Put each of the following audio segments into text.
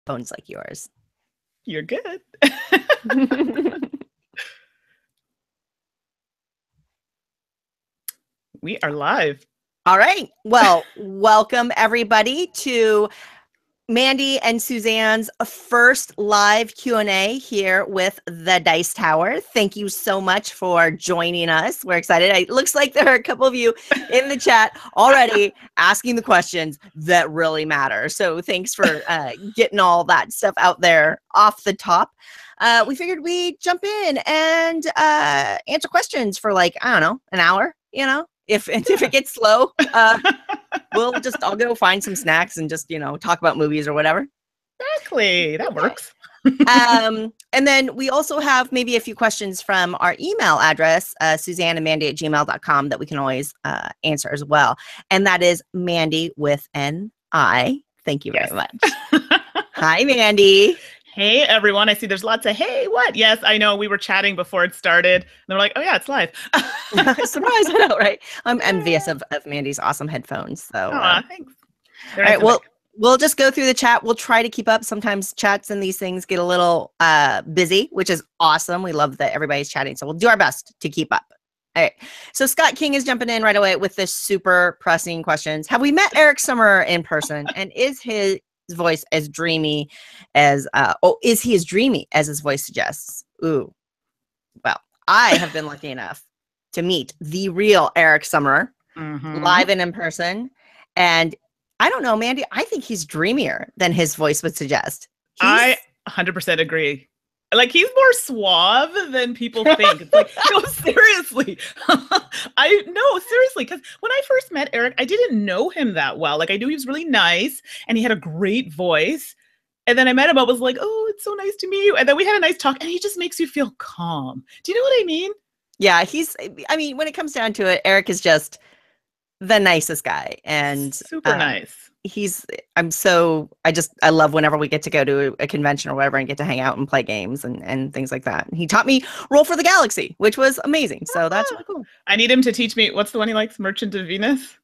headphones like yours. You're good. We are live. All right. Well, welcome everybody to Mandi and Suzanne's first live Q&A here with the Dice Tower. Thank you so much for joining us. We're excited. It looks like there are a couple of you in the chat already asking the questions that really matter. So thanks for getting all that stuff out there off the top. We figured we'd jump in and answer questions for like, I don't know, an hour, you know? If it gets slow, I'll go find some snacks and just, talk about movies or whatever. Exactly. That works. And then we also have maybe a few questions from our email address, suzanneandmandy@gmail.com, that we can always answer as well. And that is Mandi with an I. Thank you very much. Hi, Mandi. Hey, everyone. I see there's lots of, hey, what? Yes, I know. We were chatting before it started. And they're like, oh, yeah, it's live. Surprise, I know, right? I'm envious of Mandi's awesome headphones. So, thanks. All right, well, we'll just go through the chat. We'll try to keep up. Sometimes chats and these things get a little busy, which is awesome. We love that everybody's chatting. So we'll do our best to keep up. All right. So Scott King is jumping in right away with the super pressing questions. Have we met Eric Summerer in person? And is his voice as dreamy as is he as dreamy as his voice suggests? Ooh, well, I have been lucky enough to meet the real Eric Summerer live and in person, and I don't know, Mandi, I think he's dreamier than his voice would suggest. I 100% agree. Like, he's more suave than people think. It's like, no, seriously. Seriously. Because when I first met Eric, I didn't know him that well. Like, I knew he was really nice and he had a great voice. And then I met him. I was like, oh, it's so nice to meet you. And then we had a nice talk, and he just makes you feel calm. Do you know what I mean? Yeah, when it comes down to it, Eric is just the nicest guy. And super nice. I love whenever we get to go to a convention or whatever and get to hang out and play games and things like that. He taught me Roll for the Galaxy, which was amazing. So that's really cool. I need him to teach me, what's the one he likes? Merchant of Venus?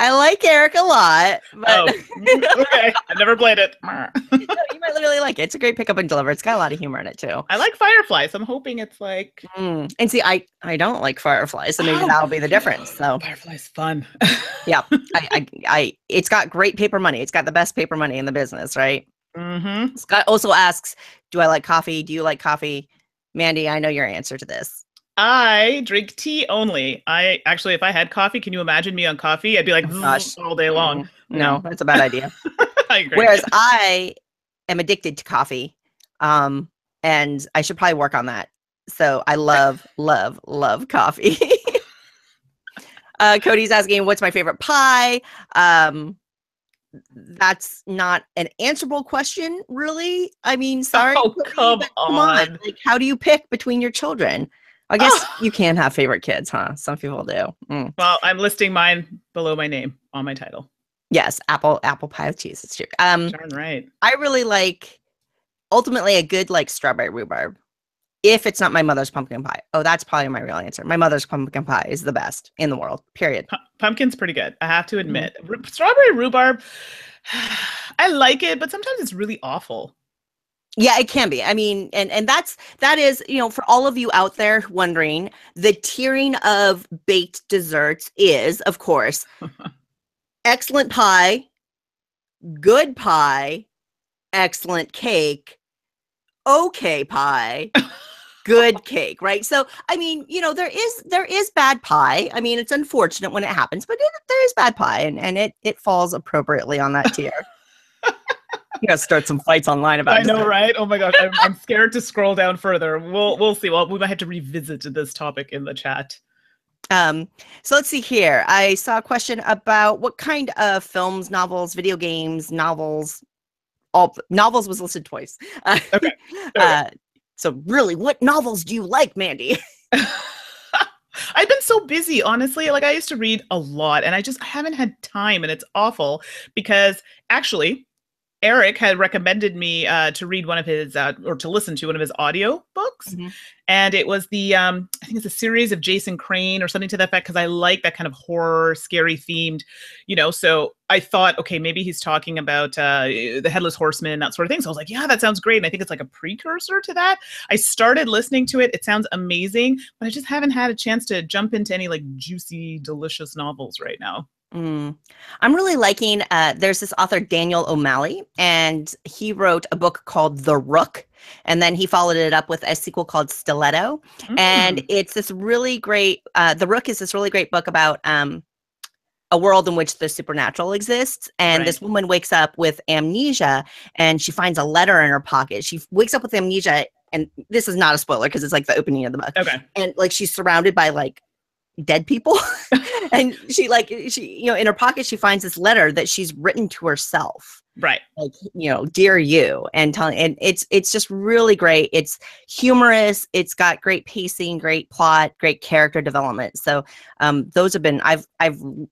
I like Eric a lot. But okay. I've never played it. You might really like it. It's a great pick up and deliver. It's got a lot of humor in it too. I like Firefly, so I'm hoping it's like. And see, I don't like Firefly, so maybe that'll be the difference. So Firefly's fun. Yeah, it's got great paper money. It's got the best paper money in the business, right? Scott also asks, "Do I like coffee? Do you like coffee?" Mandi, I know your answer to this. I drink tea only. If I had coffee, can you imagine me on coffee? I'd be like, all day long. No, that's a bad idea. I agree. Whereas I am addicted to coffee, and I should probably work on that. So I love, love, love coffee. Cody's asking, what's my favorite pie? That's not an answerable question, really. I mean, sorry. Oh, come on. Like, how do you pick between your children? I guess you can have favorite kids, huh? Some people do. Well, I'm listing mine below my name on my title. Yes, apple pie with cheese. It's true. Darn right. I really like, ultimately, a good like strawberry rhubarb. If it's not my mother's pumpkin pie. Oh, that's probably my real answer. My mother's pumpkin pie is the best in the world, period. Pumpkin's pretty good, I have to admit. Strawberry rhubarb, I like it, but sometimes it's really awful. Yeah, it can be. I mean, and that is, for all of you out there wondering, the tiering of baked desserts is, of course, excellent pie, good pie, excellent cake, okay pie, good cake, right? So, I mean, there is bad pie. I mean, it's unfortunate when it happens, but there is bad pie, and it falls appropriately on that tier. You gotta start some fights online about it. I know, right? Oh my gosh, I'm scared to scroll down further. We'll see. Well, we might have to revisit this topic in the chat. So let's see here. I saw a question about what kind of films, novels, video games, novels. All novels was listed twice. Okay. So really, what novels do you like, Mandi? I've been so busy, honestly. Like, I used to read a lot, and I haven't had time, and it's awful because actually, Eric had recommended me to read one of his or to listen to one of his audio books. Mm-hmm. And it was the I think it's a series of Jason Crane or something to that effect, because I like that kind of horror, scary themed, so I thought, okay, maybe he's talking about the Headless Horseman, that sort of thing. So I was like, yeah, that sounds great. And I think it's like a precursor to that. I started listening to it. It sounds amazing, but I just haven't had a chance to jump into any like juicy, delicious novels right now. I'm really liking, there's this author, Daniel O'Malley, and he wrote a book called The Rook, and then he followed it up with a sequel called Stiletto. And it's this really great, The Rook is this really great book about a world in which the supernatural exists. And this woman wakes up with amnesia, and she finds a letter in her pocket. She wakes up with amnesia, and this is not a spoiler because it's like the opening of the book. Okay. And like she's surrounded by like dead people. And she in her pocket she finds this letter that she's written to herself, right, like, dear you, and it's just really great. It's humorous, it's got great pacing, great plot, great character development. So those have been, I've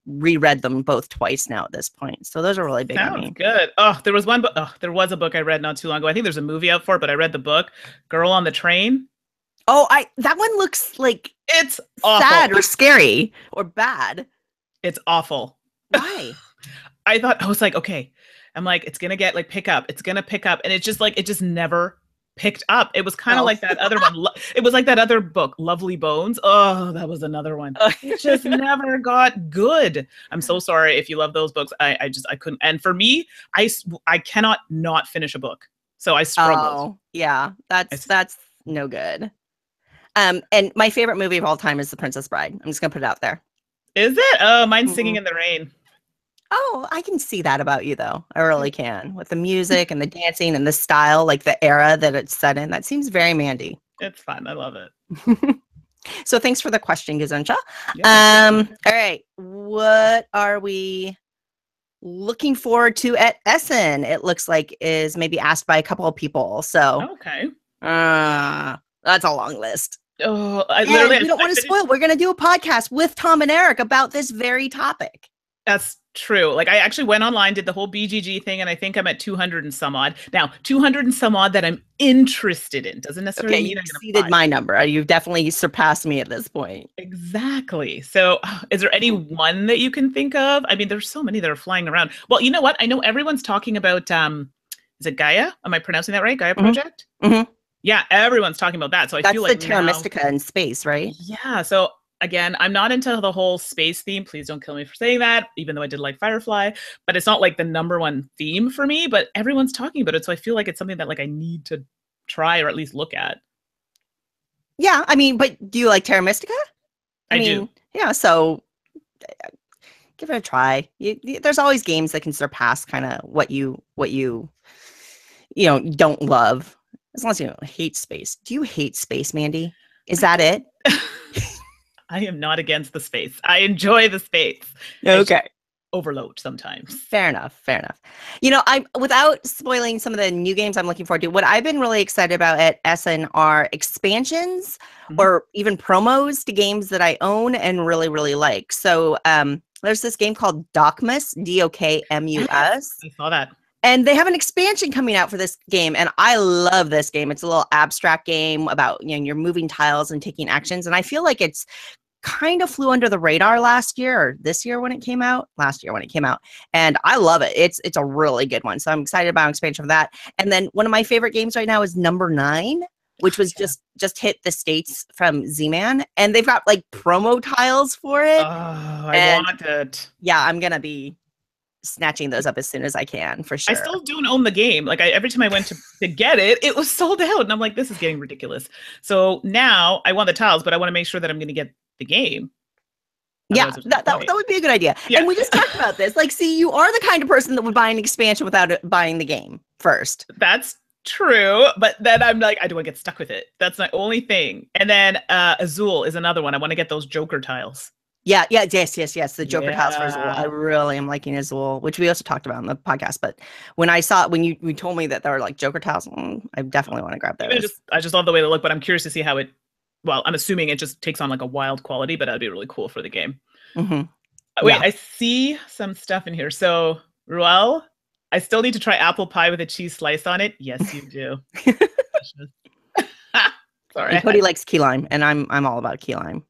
reread them both twice now at this point, so those are really big on me. Good. There was one book, there was a book I read not too long ago. I think there's a movie out for it, but I read the book, Girl on the Train. That one looks like it's awful. Sad or scary or bad. It's awful. Why? I was like, okay. I'm like, it's going to get like pick up. It's going to pick up. And it just never picked up. It was kind of like that other one. It was like that other book, Lovely Bones. Oh, that was another one. It just never got good. I'm so sorry if you love those books. I couldn't. And for me, I cannot not finish a book. So I struggled. Oh, yeah. That's no good. And my favorite movie of all time is The Princess Bride. I'm just gonna put it out there. Is it? Oh, mine's Singing in the Rain. Oh, I can see that about you, though. I really can. With the music and the dancing and the style, like the era that it's set in. That seems very Mandy. It's fun. I love it. So thanks for the question, Gazuncha. Yeah. All right. What are we looking forward to at Essen? It looks like is maybe asked by a couple of people. So okay. That's a long list. Oh, we don't want to spoil. We're going to do a podcast with Tom and Eric about this very topic. That's true. Like I actually went online, did the whole BGG thing, and I think I'm at 200 and some odd. Now, 200 and some odd that I'm interested in. Doesn't necessarily mean you exceeded my number. You've definitely surpassed me at this point. Exactly. So is there any one that you can think of? I mean, there's so many that are flying around. Well, you know what? I know everyone's talking about, is it Gaia? Am I pronouncing that right? Gaia Project? Mm-hmm. Yeah, everyone's talking about that. So I feel like that's the Terra Mystica in space, right? Yeah. So again, I'm not into the whole space theme. Please don't kill me for saying that, even though I did like Firefly. But it's not like the number one theme for me, but everyone's talking about it. So I feel like it's something that like I need to try or at least look at. Yeah, I mean, but do you like Terra Mystica? I do. Yeah, so give it a try. There's always games that can surpass kind of what you don't love. As long as you don't hate space. Do you hate space, Mandy? Is that it? I am not against the space. I enjoy the space. Okay. Overload sometimes. Fair enough. I'm without spoiling some of the new games I'm looking forward to. What I've been really excited about at Essen are expansions or even promos to games that I own and really, really like. So there's this game called Dokmus, Dokmus. I saw that. And they have an expansion coming out for this game, and I love this game. It's a little abstract game about, you're moving tiles and taking actions, and I feel like it's kind of flew under the radar last year or last year when it came out, and I love it. It's a really good one, so I'm excited about an expansion for that. And then one of my favorite games right now is Number 9, which was just hit the States from Z-Man, and they've got like promo tiles for it. Oh, I want it. Yeah, I'm gonna be snatching those up as soon as I can, for sure. I still don't own the game. Like every time I went to get it, it was sold out, and I'm like, this is getting ridiculous. So now I want the tiles, but I want to make sure that I'm going to get the game. Yeah, that would be a good idea. Yeah. And we just talked about this. Like, see, you are the kind of person that would buy an expansion without buying the game first. That's true, but then I'm like, I don't want to get stuck with it. That's my only thing. And then Azul is another one. I want to get those Joker tiles. Yes. The Joker tiles for Azul. I really am liking Azul, which we also talked about in the podcast. But when you told me that there were like Joker tiles, I definitely want to grab those. I just love the way they look, but I'm curious to see how it. Well, I'm assuming it just takes on like a wild quality, but that'd be really cool for the game. Mm-hmm. Wait, I see some stuff in here. So Ruel, I still need to try apple pie with a cheese slice on it. Yes, you do. Sorry. And Cody likes key lime, and I'm all about key lime.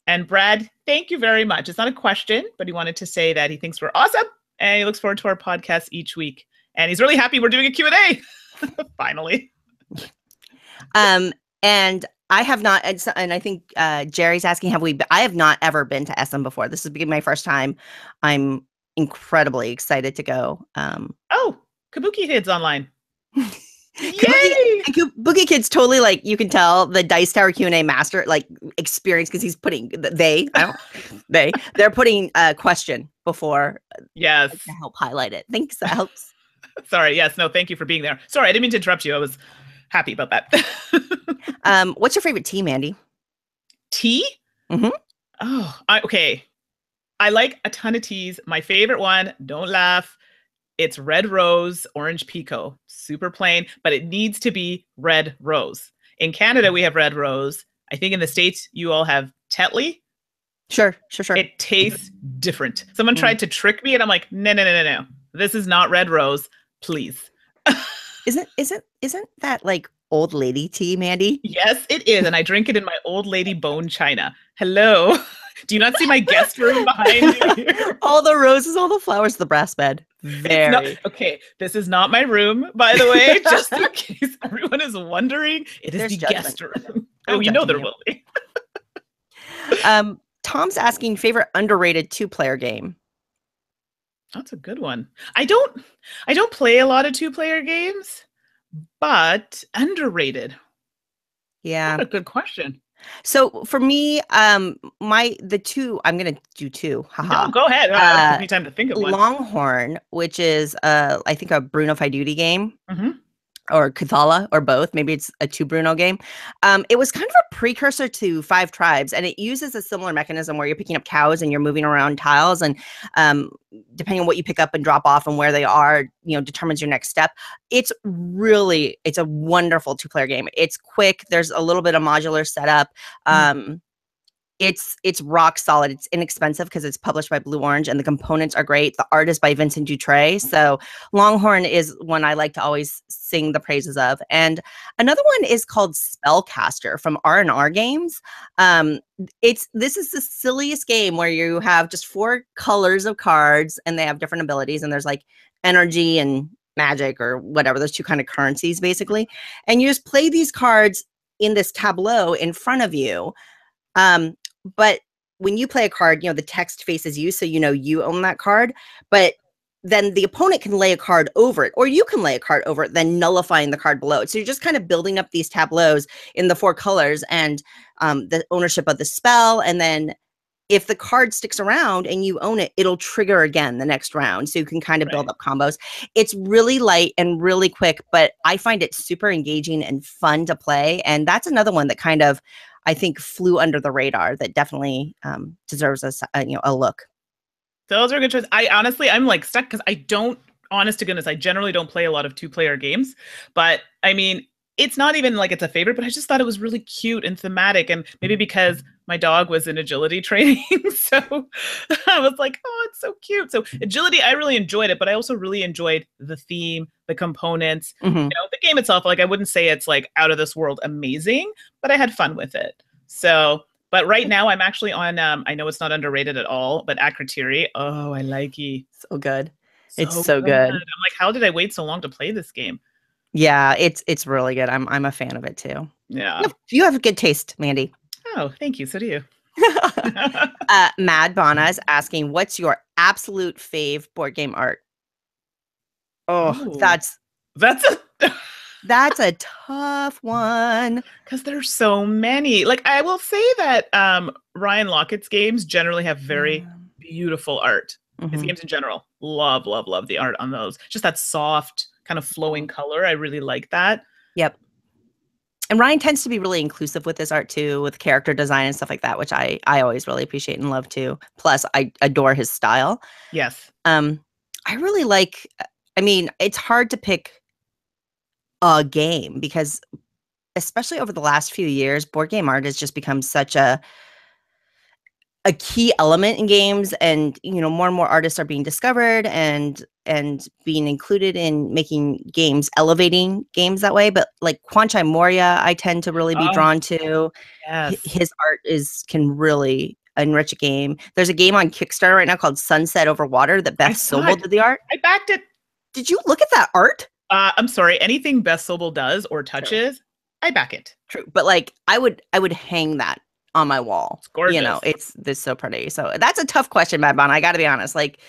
And Brad, thank you very much. It's not a question, but he wanted to say that he thinks we're awesome and he looks forward to our podcast each week. And he's really happy we're doing a Q&A. Finally. And I have not, and I think Jerry's asking, I have not ever been to Essen before. This is my first time. I'm incredibly excited to go. Oh, Kabuki Kid's online. Yay! Kabuki Kid's totally, like, you can tell the Dice Tower Q&A master, like, experience, because he's putting, they're putting a question before. Yes. To help highlight it. Thanks, that helps. Sorry, yes, no, thank you for being there. Sorry, I didn't mean to interrupt you. I was happy about that. What's your favorite tea, Mandy? Tea? Mm-hmm. Oh, okay. I like a ton of teas. My favorite one, don't laugh, it's red rose, orange pico. Super plain, but it needs to be red rose. In Canada, we have red rose. I think in the States, you all have Tetley. Sure. It tastes different. Someone tried to trick me, and I'm like, no. This is not red rose, please. Isn't that like old lady tea, Mandy? Yes, it is, and I drink it in my old lady bone china. Hello. Do you not see my guest room behind me? All the roses, all the flowers, the brass bed. Okay, this is not my room, by the way, just in case everyone is wondering. It is the guest room. Oh, you know there will be. Tom's asking favorite underrated 2-player game. That's a good one. I don't play a lot of 2-player games, but underrated. Yeah. What a good question. So for me, I'm gonna do 2. Haha. No, go ahead. Give me time to think of one. Longhorn, which is I think a Bruno Faiduti game. Mm-hmm. Or Cathala, or both. Maybe it's a 2 Bruno game. It was kind of a precursor to 5 Tribes, and it uses a similar mechanism where you're picking up cows and you're moving around tiles, and depending on what you pick up and drop off and where they are, determines your next step. It's a wonderful 2-player game. It's quick. There's a little bit of modular setup. It's rock solid. It's inexpensive because it's published by Blue Orange, and the components are great. The art is by Vincent Dutray. So Longhorn is one I like to always sing the praises of. And another one is called Spellcaster from R&R Games. This is the silliest game where you have just 4 colors of cards, and they have different abilities, and there's like energy and magic or whatever, those 2 kind of currencies basically. And you just play these cards in this tableau in front of you. But when you play a card, the text faces you, so you own that card. But then the opponent can lay a card over it, or you can lay a card over it, then nullifying the card below it. So you're just kind of building up these tableaus in the 4 colors and the ownership of the spell. And then if the card sticks around and you own it, it'll trigger again the next round. So you can kind of build up combos. It's really light and really quick, but I find it super engaging and fun to play. And that's another one that kind of, I think, flew under the radar that definitely deserves a look. Those are good choices. I'm like stuck because honest to goodness, I generally don't play a lot of 2-player games. But I mean, it's not even like it's a favorite, but I just thought it was really cute and thematic. And maybe because my dog was in agility training. So I was like, oh, it's so cute. So agility, I really enjoyed it, but I also really enjoyed the theme, the components, the game itself. Like, I wouldn't say it's like out of this world amazing, but I had fun with it. So, but right now I'm actually on, I know it's not underrated at all, but Akrotiri. Oh, I like it. So good. It's so good. I'm like, how did I wait so long to play this game? Yeah, it's really good. I'm a fan of it too. Yeah. You have a good taste, Mandy. Oh, thank you. So do you. Mad Bana is asking, what's your absolute fave board game art? Oh, that's a tough one. Because there's so many. Like, I will say that Ryan Lockett's games generally have very beautiful art. His games in general. Love the art on those. Just that soft, kind of flowing color. I really like that. Yep. And Ryan tends to be really inclusive with his art too, with character design and stuff like that, which I always really appreciate and love too. Plus, I adore his style. Yes. I really like, it's hard to pick a game because especially over the last few years, board game art has just become such a a key element in games, and more and more artists are being discovered and being included in making games, elevating games that way. But like Kwanchai Moria, I tend to really be Oh, drawn to. yes. His art can really enrich a game. There's a game on Kickstarter right now called Sunset Over Water that I Beth saw Sobel it. did the art. I backed it. Did you look at that art? I'm sorry. Anything Beth Sobel does or True. touches, I back it. True. But like I would hang that on my wall. It's gorgeous. It's so pretty. So that's a tough question, Mad Bon. I got to be honest. Like,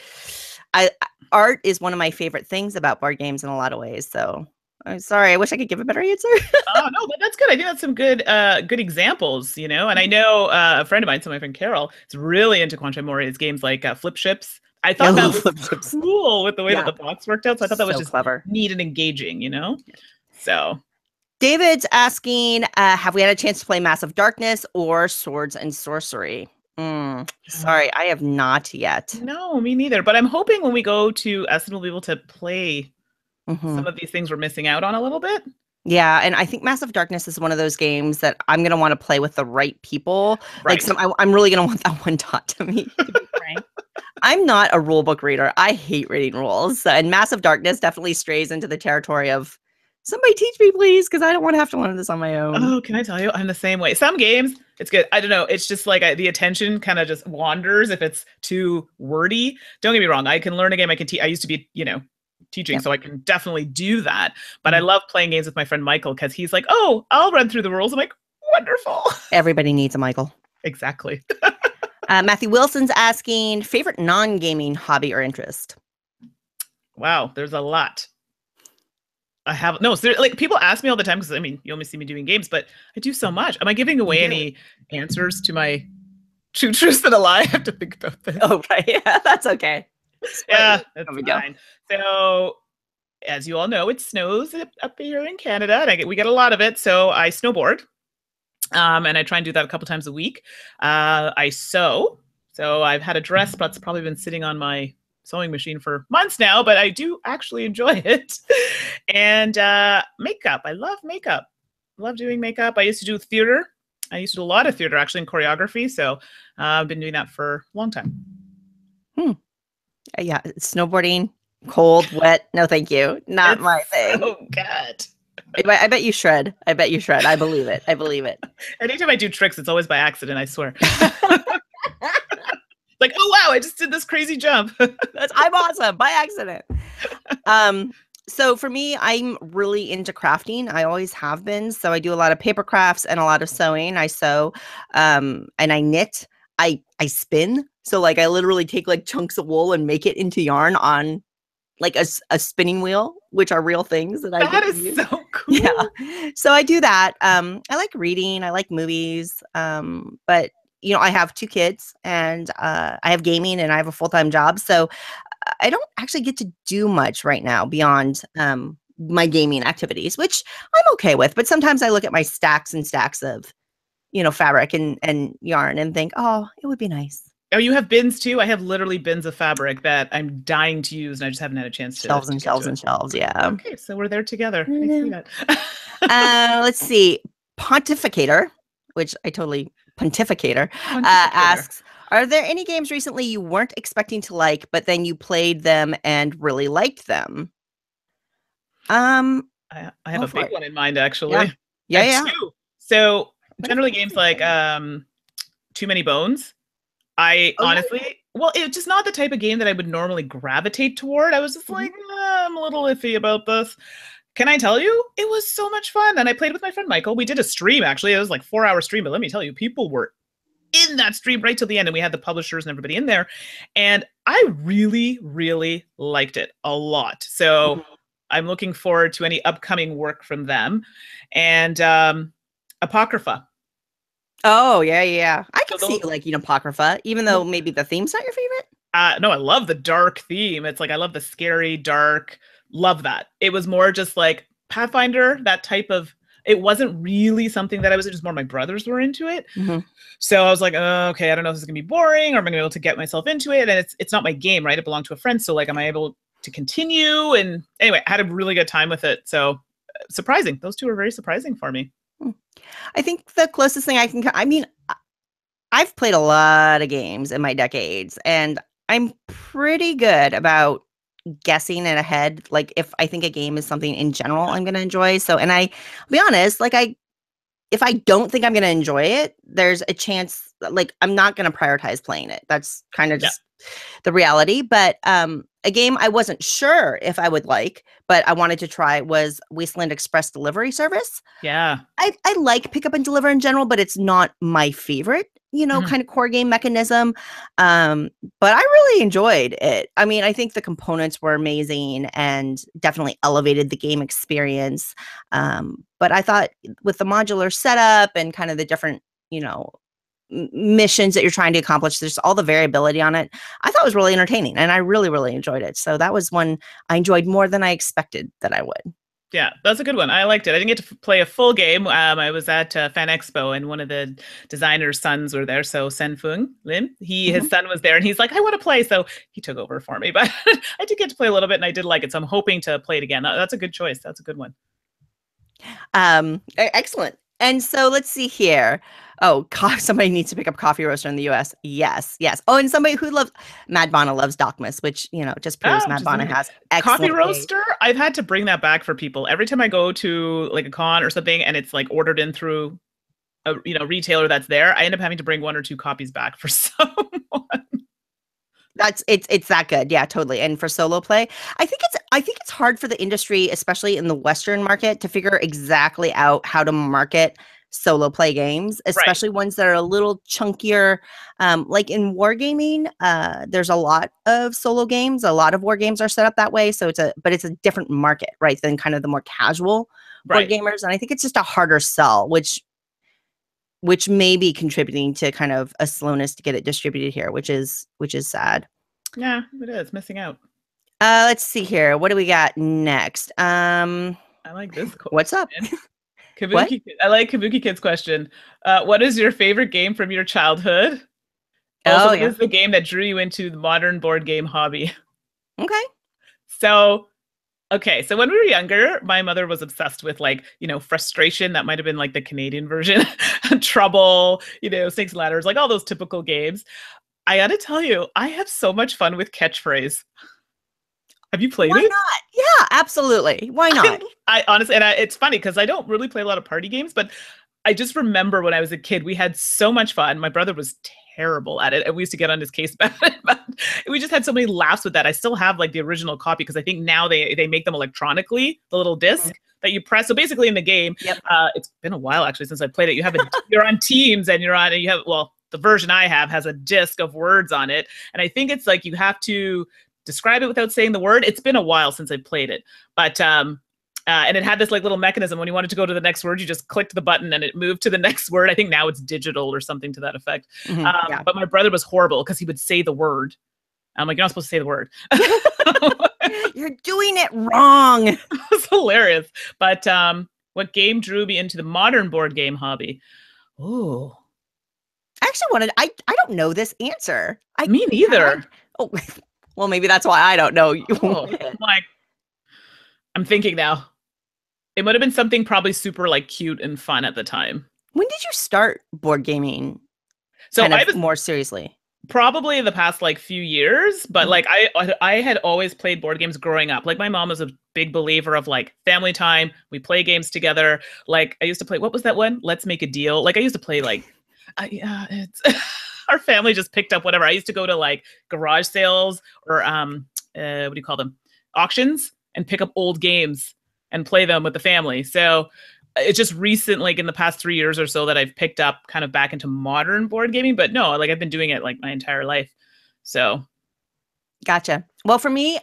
art is one of my favorite things about board games in a lot of ways. So I'm sorry. I wish I could give a better answer. Oh no, but that's good. I think that's some good examples, And I know a friend of mine, so my friend Carol, is really into Kwanchai Moria's games like Flip Ships. I thought that was cool with the way that the box worked out. So I thought that was just clever, neat and engaging, So David's asking, have we had a chance to play Massive Darkness or Swords and Sorcery? Sorry, I have not yet. No, me neither. But I'm hoping when we go to Essen, we'll be able to play some of these things we're missing out on a little bit. Yeah, and I think Massive Darkness is one of those games that I'm going to want to play with the right people. Right. Like, I'm really going to want that one taught to me, to be frank. I'm not a rule book reader. I hate reading rules. And Massive Darkness definitely strays into the territory of, somebody teach me, please, because I don't want to have to learn this on my own. Oh, can I tell you? I'm the same way. Some games, it's good. I don't know. It's just like the attention kind of just wanders if it's too wordy. Don't get me wrong. I can learn a game. I can teach. I used to be, teaching, so I can definitely do that. But I love playing games with my friend Michael because he's like, oh, I'll run through the rules. I'm like, wonderful. Everybody needs a Michael. Exactly. Matthew Wilson's asking, favorite non-gaming hobby or interest? Wow, there's a lot. I have no, so like people ask me all the time because you only see me doing games, but I do so much. Am I giving away any answers to my two truths and a lie? I have to think about this. Oh, right. Yeah, that's okay. Yeah, that's fine. So, as you all know, it snows up here in Canada, and we get a lot of it. So I snowboard, and I try and do that a couple times a week. I sew. So I've had a dress that's probably been sitting on my sewing machine for months now, but I do actually enjoy it. And makeup. I love makeup. Love doing makeup. I used to do theater. I used to do a lot of theater, actually, in choreography. So I've been doing that for a long time. Yeah, snowboarding, cold, wet. No, thank you. Not my thing. Oh, God. I bet you shred. I believe it. Anytime I do tricks, it's always by accident, I swear. Like, oh, wow, I just did this crazy jump. I'm awesome by accident. So for me, I'm really into crafting. I always have been. So I do a lot of paper crafts and a lot of sewing. I sew and I knit. I spin. So like I literally take like chunks of wool and make it into yarn on like a spinning wheel, which are real things that I That is so cool. Yeah. So I do that. I like reading. I like movies. But I have 2 kids and I have gaming and I have a full-time job. So I don't actually get to do much right now beyond my gaming activities, which I'm okay with. But sometimes I look at my stacks and stacks of, fabric and yarn and think, oh, it would be nice. Oh, you have bins too? I have literally bins of fabric that I'm dying to use and I just haven't had a chance to. Shelves and shelves and shelves, yeah. Okay, so we're there together. I see that. Let's see. Pontificator, which I totally Pontificator. Asks, are there any games recently you weren't expecting to like, but then you played them and really liked them? I have a big one in mind, actually. Yeah. 2. So generally games like Too Many Bones. Honestly, well, it's just not the type of game that I would normally gravitate toward. I was just like, I'm a little iffy about this. Can I tell you? It was so much fun. And I played with my friend Michael. We did a stream, actually. It was like 4-hour stream. But let me tell you, people were in that stream right till the end. And we had the publishers and everybody in there. And I really, really liked it a lot. So I'm looking forward to any upcoming work from them. And Apocrypha. Oh, yeah. I can see you liking Apocrypha, even though maybe the theme's not your favorite. No, I love the dark theme. It's like, I love the scary, dark, love that. It was more just like Pathfinder, that type of, it wasn't really something that I was, just more my brothers were into it. So I was like, okay, I don't know if this is gonna be boring or am I gonna be able to get myself into it? And it's not my game, right? It belonged to a friend. So like, am I able to continue? And anyway, I had a really good time with it. So surprising. Those 2 are very surprising for me. I think the closest thing I mean, I've played a lot of games in my decades, and I'm pretty good about guessing it ahead. Like if I think a game is something in general I'm going to enjoy. So, and I'll be honest, like if I don't think I'm going to enjoy it, there's a chance like I'm not going to prioritize playing it. That's kind of Yeah. just the reality. But a game I wasn't sure if I would like, but I wanted to try was Wasteland Express Delivery Service. Yeah. I like pick up and deliver in general, but it's not my favorite, Mhm. kind of core game mechanism. But I really enjoyed it. I mean, I think the components were amazing and definitely elevated the game experience. But I thought with the modular setup and kind of the different, missions that you're trying to accomplish, there's all the variability on it. I thought it was really entertaining and I really, really enjoyed it. So that was one I enjoyed more than I expected that I would. Yeah, that's a good one. I liked it. I didn't get to play a full game. I was at Fan Expo, and one of the designer's sons were there. So Sen Fung Lim, his Mhm. son was there, and he's like, "I want to play." So he took over for me. But I did get to play a little bit, and I did like it. So I'm hoping to play it again. That's a good choice. That's a good one. Excellent. And so let's see here. Oh, somebody needs to pick up Coffee Roaster in the US. Yes, yes. Oh, and somebody who loves Mad Bonna loves Docmas, which, just proves Which Mad is Bonna amazing. has Coffee excellent games. roaster. I've had to bring that back for people every time I go to like a con or something, and it's like ordered in through a retailer that's there. I end up having to bring one or two copies back for someone. It's that good. Yeah, totally. And for solo play, I think it's hard for the industry, especially in the Western market, to figure exactly out how to market solo play games, Right. especially ones that are a little chunkier. Like in wargaming, there's a lot of solo games. A lot of war games are set up that way. So it's a different market, right, than kind of the more casual board Right. gamers. And I think it's just a harder sell, which may be contributing to kind of a slowness to get it distributed here, which is sad. Yeah, it is missing out. Let's see here. What do we got next? I like this What's up? question. What? I like Kabuki Kid's question. What is your favorite game from your childhood? Also, Oh what yeah. is the game that drew you into the modern board game hobby? Okay. So, okay, so when we were younger, my mother was obsessed with like, frustration. That might have been like the Canadian version, trouble, snakes and ladders, like all those typical games. I gotta tell you, I have so much fun with catchphrase. Have you played Why it? not? Yeah, absolutely. Why not? I honestly, and it's funny because I don't really play a lot of party games, but I just remember when I was a kid, we had so much fun. My brother was terrible at it, and we used to get on his case about it. But we just had so many laughs with that. I still have like the original copy because I think now they make them electronically, the little Mhm. disc that you press. So basically, in the game, Yep. it's been a while actually since I played it. You're on teams, and you have the version I have has a disc of words on it, and I think it's like you have to describe it without saying the word. It's been a while since I played it, but and it had this like little mechanism when you wanted to go to the next word, you just clicked the button and it moved to the next word. I think now it's digital or something to that effect. Yeah. But my brother was horrible because he would say the word. I'm like, you're not supposed to say the word. You're doing it wrong. It's hilarious. But what game drew me into the modern board game hobby? Oh, I actually wanted. I don't know this answer. me neither. Oh, well, maybe that's why I don't know. Oh, I'm like, I'm thinking now. It would have been something probably super like cute and fun at the time. When did you start board gaming So kind I of was more seriously? probably the past like few years, but Mhm. like I had always played board games growing up. Like my mom was a big believer of like family time. We play games together. Like I used to play, what was that one? Let's Make a Deal. Like I used to play like yeah, it's our family just picked up whatever. I used to go to like garage sales or what do you call them? Auctions and pick up old games and play them with the family. So it's just recent, like in the past 3 years or so, that I've picked up kind of back into modern board gaming. But no, like I've been doing it like my entire life. So Gotcha. Well, for me,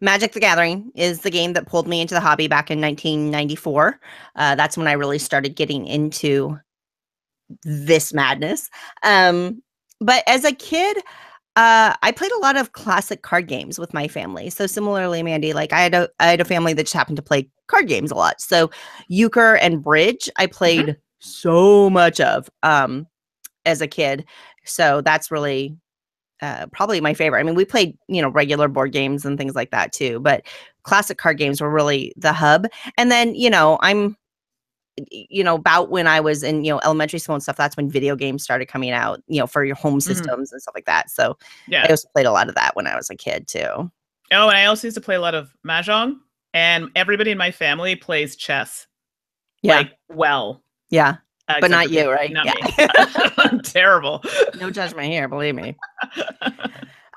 Magic the Gathering is the game that pulled me into the hobby back in 1994. That's when I really started getting into this madness. But as a kid, I played a lot of classic card games with my family. So similarly, Mandy, like I had a family that just happened to play card games a lot. So euchre and bridge, I mhm. played so much of as a kid. So that's really probably my favorite. I mean, we played, regular board games and things like that too, but classic card games were really the hub. And then, about when I was in, elementary school and stuff, that's when video games started coming out, for your home systems and stuff like that. So I also played a lot of that when I was a kid too. Oh, and I also used to play a lot of Mahjong, and everybody in my family plays chess. Yeah. Like, well. Yeah. But not you, right? Not me. I'm terrible. No judgment here, believe me.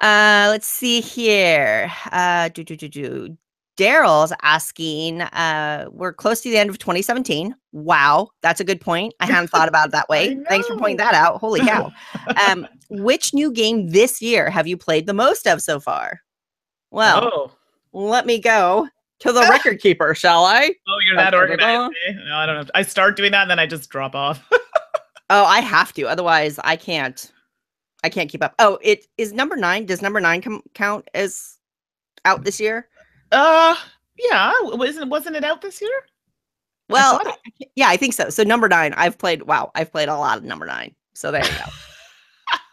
Let's see here. Daryl's asking, we're close to the end of 2017. Wow, that's a good point. I hadn't thought about it that way. Thanks for pointing that out. Holy cow. Which new game this year have you played the most of so far? Well, let me go to the record keeper, shall I? Oh, you're that organized. No, I don't know. I start doing that and then I just drop off. Oh, I have to. Otherwise, I can't keep up. Oh, it is number 9. Does number 9 count as out this year? Yeah. Wasn't it out this year? Well, yeah, I think so. So number 9, I've played a lot of number 9. So there you go.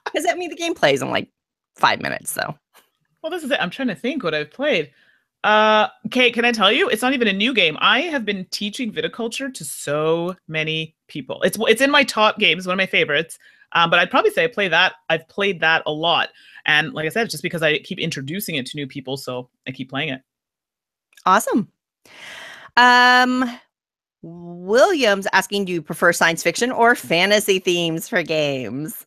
Because the game plays in like 5 minutes. So. Well, this is it. I'm trying to think what I've played. Okay, can I tell you? It's not even a new game. I have been teaching viticulture to so many people. It's in my top games, one of my favorites. But I'd probably say I've played that a lot. And like I said, it's just because I keep introducing it to new people, so I keep playing it. Awesome. William's asking, do you prefer science fiction or fantasy themes for games?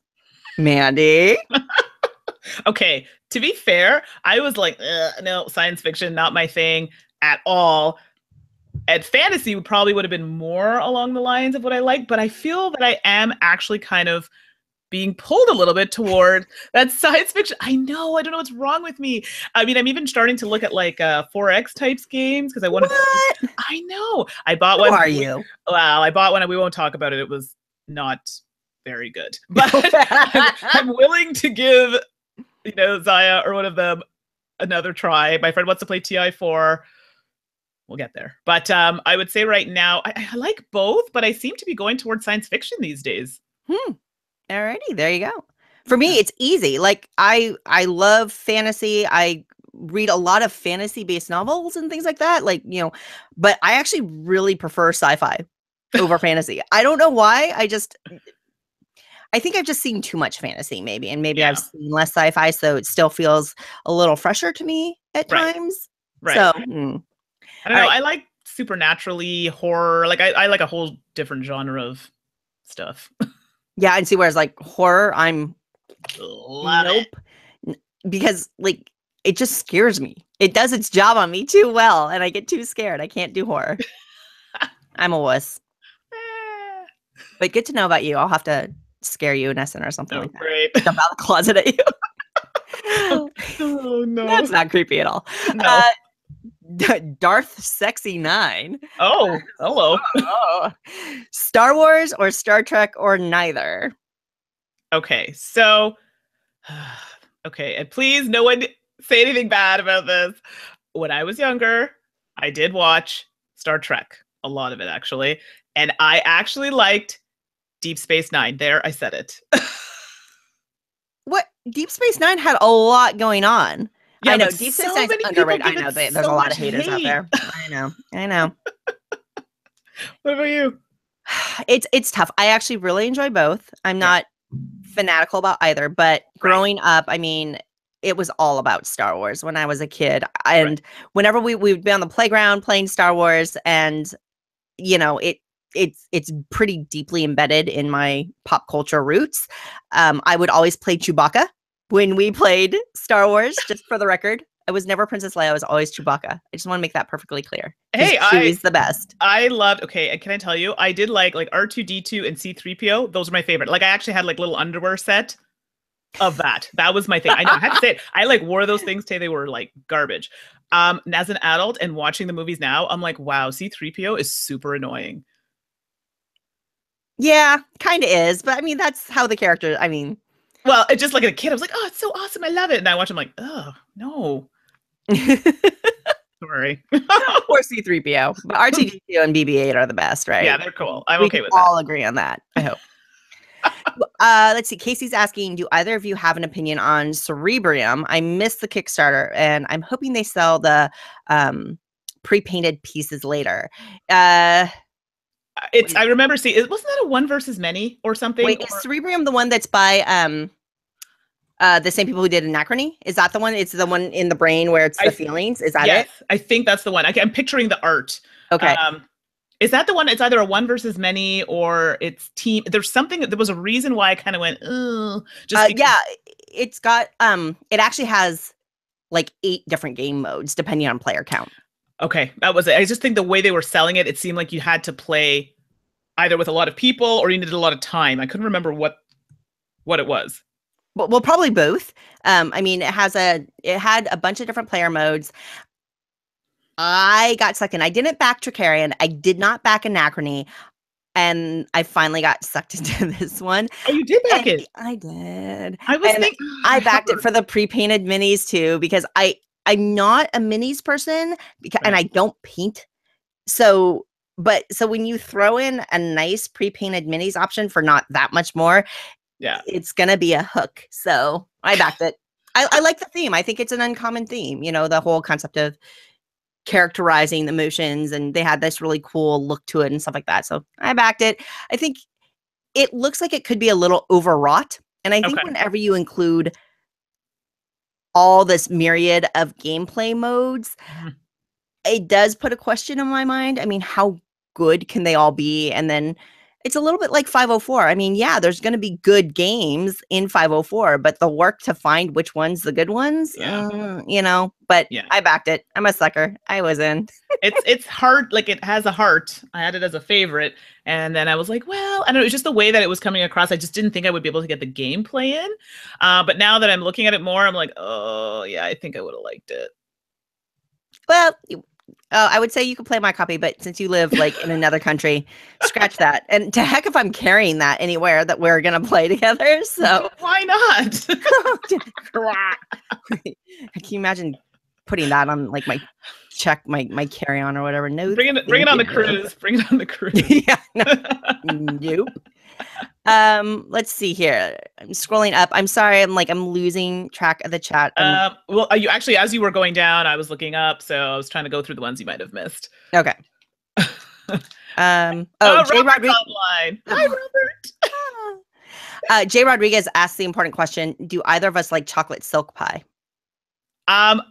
Mandy? Okay, to be fair, I was like, no, science fiction, not my thing at all. And fantasy would have been more along the lines of what I like, but I feel that I am actually kind of being pulled a little bit toward that science fiction. I know, I don't know what's wrong with me. I'm even starting to look at like 4X types games because I want to. I know. I bought one. Who are you? Well, I bought one and we won't talk about it. It was not very good, but I'm willing to give, Zaya or one of them another try. My friend wants to play TI4. We'll get there. But I would say right now, I like both, but I seem to be going towards science fiction these days. Alrighty, there you go. For me, it's easy. Like I love fantasy. I read a lot of fantasy-based novels and things like that. Like, but I actually really prefer sci-fi over fantasy. I don't know why. I think I've just seen too much fantasy, maybe, and maybe I've seen less sci-fi, so it still feels a little fresher to me at times. Right. So, I don't know. I like supernaturally horror. Like I like a whole different genre of stuff. Yeah, and see, whereas like horror, I'm nope, because like it just scares me. It does its job on me too well, and I get too scared. I can't do horror. I'm a wuss. But good to know about you. I'll have to scare you in Essen or something like that. Great. Jump out of the closet at you. Oh no, that's not creepy at all. No. Darth Sexy 9. Oh, hello. Star Wars or Star Trek or neither? Okay, so and please no one say anything bad about this. When I was younger, I did watch Star Trek, a lot of it actually, and I actually liked Deep Space Nine. There, I said it. What? Deep Space Nine had a lot going on. Yeah, I know Deep Space Nine's underrated. I know there's a lot of haters out there. I know. What about you? It's tough. I actually really enjoy both. I'm not fanatical about either, but growing up, it was all about Star Wars when I was a kid. And whenever we would be on the playground playing Star Wars, and it's pretty deeply embedded in my pop culture roots. I would always play Chewbacca when we played Star Wars, just for the record. I was never Princess Leia. I was always Chewbacca. I just want to make that perfectly clear. Hey, Chewie's the best. I loved, can I tell you? I did like R2-D2 and C-3PO. Those are my favorite. Like I actually had like little underwear set of that. That was my thing. I know, I had to say it. I like wore those things till they were like garbage. As an adult and watching the movies now, I'm like, wow, C-3PO is super annoying. Yeah, kind of is. But that's how the character, well, it's just like a kid, I was like, oh, it's so awesome. I love it. And I watch, I'm like, oh, no. Sorry. Or C-3PO. But R2-D2 and BB-8 are the best, right? Yeah, they're cool. I'm okay with that. We all agree on that, I hope. Let's see. Casey's asking, do either of you have an opinion on Cerebrium? I missed the Kickstarter, and I'm hoping they sell the pre-painted pieces later. I remember seeing it. Wasn't that a one versus many or something? Wait, is Cerebrium the one that's by the same people who did Anachrony? Is that the one? It's the one in the brain where it's the feelings. Is that yes, it? I think that's the one. I'm picturing the art. Okay. Is that the one? It's either a one versus many or it's team. There's something. There was a reason why I kind of went, just because. Yeah. It's got it actually has like 8 different game modes depending on player count. Okay, that was it. I just think the way they were selling it, it seemed like you had to play either with a lot of people or you needed a lot of time. I couldn't remember what it was. Well, probably both. I mean, it had a bunch of different player modes. I got sucked in. I didn't back Tricarian. I did not back Anachrony. And I finally got sucked into this one. Oh, you did back it? I did. I was thinking. I backed it for the pre-painted minis too, because I'm not a minis person, and I don't paint. So when you throw in a nice pre-painted minis option for not that much more, yeah, it's gonna be a hook. So I backed it. I like the theme. I think it's an uncommon theme. You know, the whole concept of characterizing the emotions, and they had this really cool look to it and stuff like that. So I backed it. I think it looks like it could be a little overwrought. And I think whenever you include all this myriad of gameplay modes, it does put a question in my mind. I mean, how good can they all be? And then it's a little bit like 504. I mean, yeah, there's going to be good games in 504, but the work to find which one's the good ones, you know, but I backed it. I'm a sucker. I was in. It's hard. Like, it has a heart. I had it as a favorite. And then I was like, well, I don't know. It's just the way that it was coming across. I just didn't think I would be able to get the gameplay in. But now that I'm looking at it more, I'm like, oh yeah, I think I would have liked it. Well, I would say you could play my copy, but since you live like in another country, scratch that. And to heck if I'm carrying that anywhere that we're going to play together. So why not? Can you imagine putting that on like my carry-on or whatever? No, bring it on the cruise. Bring it on the cruise. Yeah, nope. Let's see here. I'm scrolling up. I'm sorry. I'm losing track of the chat. Well, you actually, as you were going down, I was looking up, so I was trying to go through the ones you might have missed. Okay. Jay Rodriguez online. Hi, Robert. Jay Rodriguez asked the important question: do either of us like chocolate silk pie?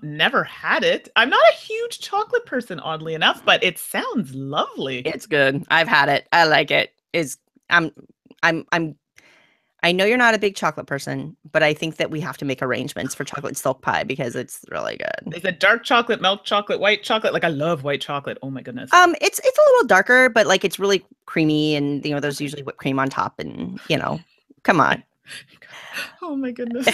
Never had it. I'm not a huge chocolate person, oddly enough, but it sounds lovely. It's good. I've had it. I like it. I know you're not a big chocolate person, but I think that we have to make arrangements for chocolate silk pie because it's really good. Is it dark chocolate, milk chocolate, white chocolate? Like, I love white chocolate. Oh my goodness. It's a little darker, but like it's really creamy, and you know there's usually whipped cream on top, and you know, come on. Oh my goodness.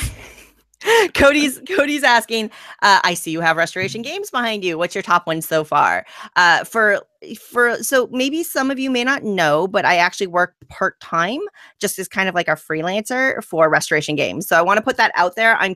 Cody's asking, I see you have Restoration Games behind you. What's your top one so far? So maybe some of you may not know, but I actually work part-time just as kind of like a freelancer for Restoration Games. So I want to put that out there. I'm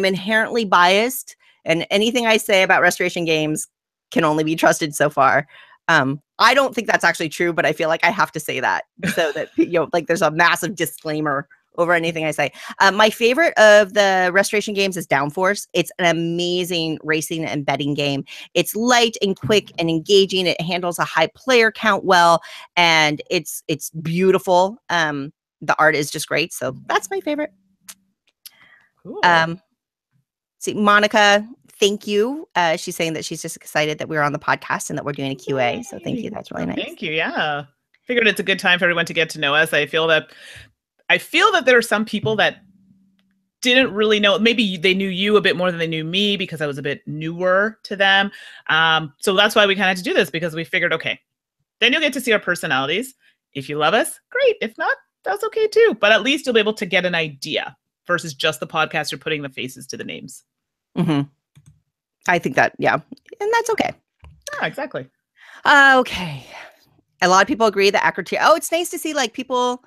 inherently biased, and anything I say about Restoration Games can only be trusted so far. I don't think that's actually true, but I feel like I have to say that so that, you know, like there's a massive disclaimer over anything I say. My favorite of the Restoration Games is Downforce. It's an amazing racing and betting game. It's light and quick and engaging. It handles a high player count well, and it's beautiful. The art is just great. So that's my favorite. Cool. See, Monica, thank you. She's saying that she's just excited that we're on the podcast and that we're doing a QA. So thank you. That's really nice. Thank you. Yeah. Figured it's a good time for everyone to get to know us. I feel that there are some people that didn't really know. Maybe they knew you a bit more than they knew me because I was a bit newer to them. So that's why we kind of had to do this, because we figured, okay, then you'll get to see our personalities. If you love us, great. If not, that's okay too. But at least you'll be able to get an idea versus just the podcast. You're putting the faces to the names. Mm-hmm. I think that, yeah. And that's okay. Yeah, exactly. Okay. A lot of people agree that Akrotiri. Oh, it's nice to see like people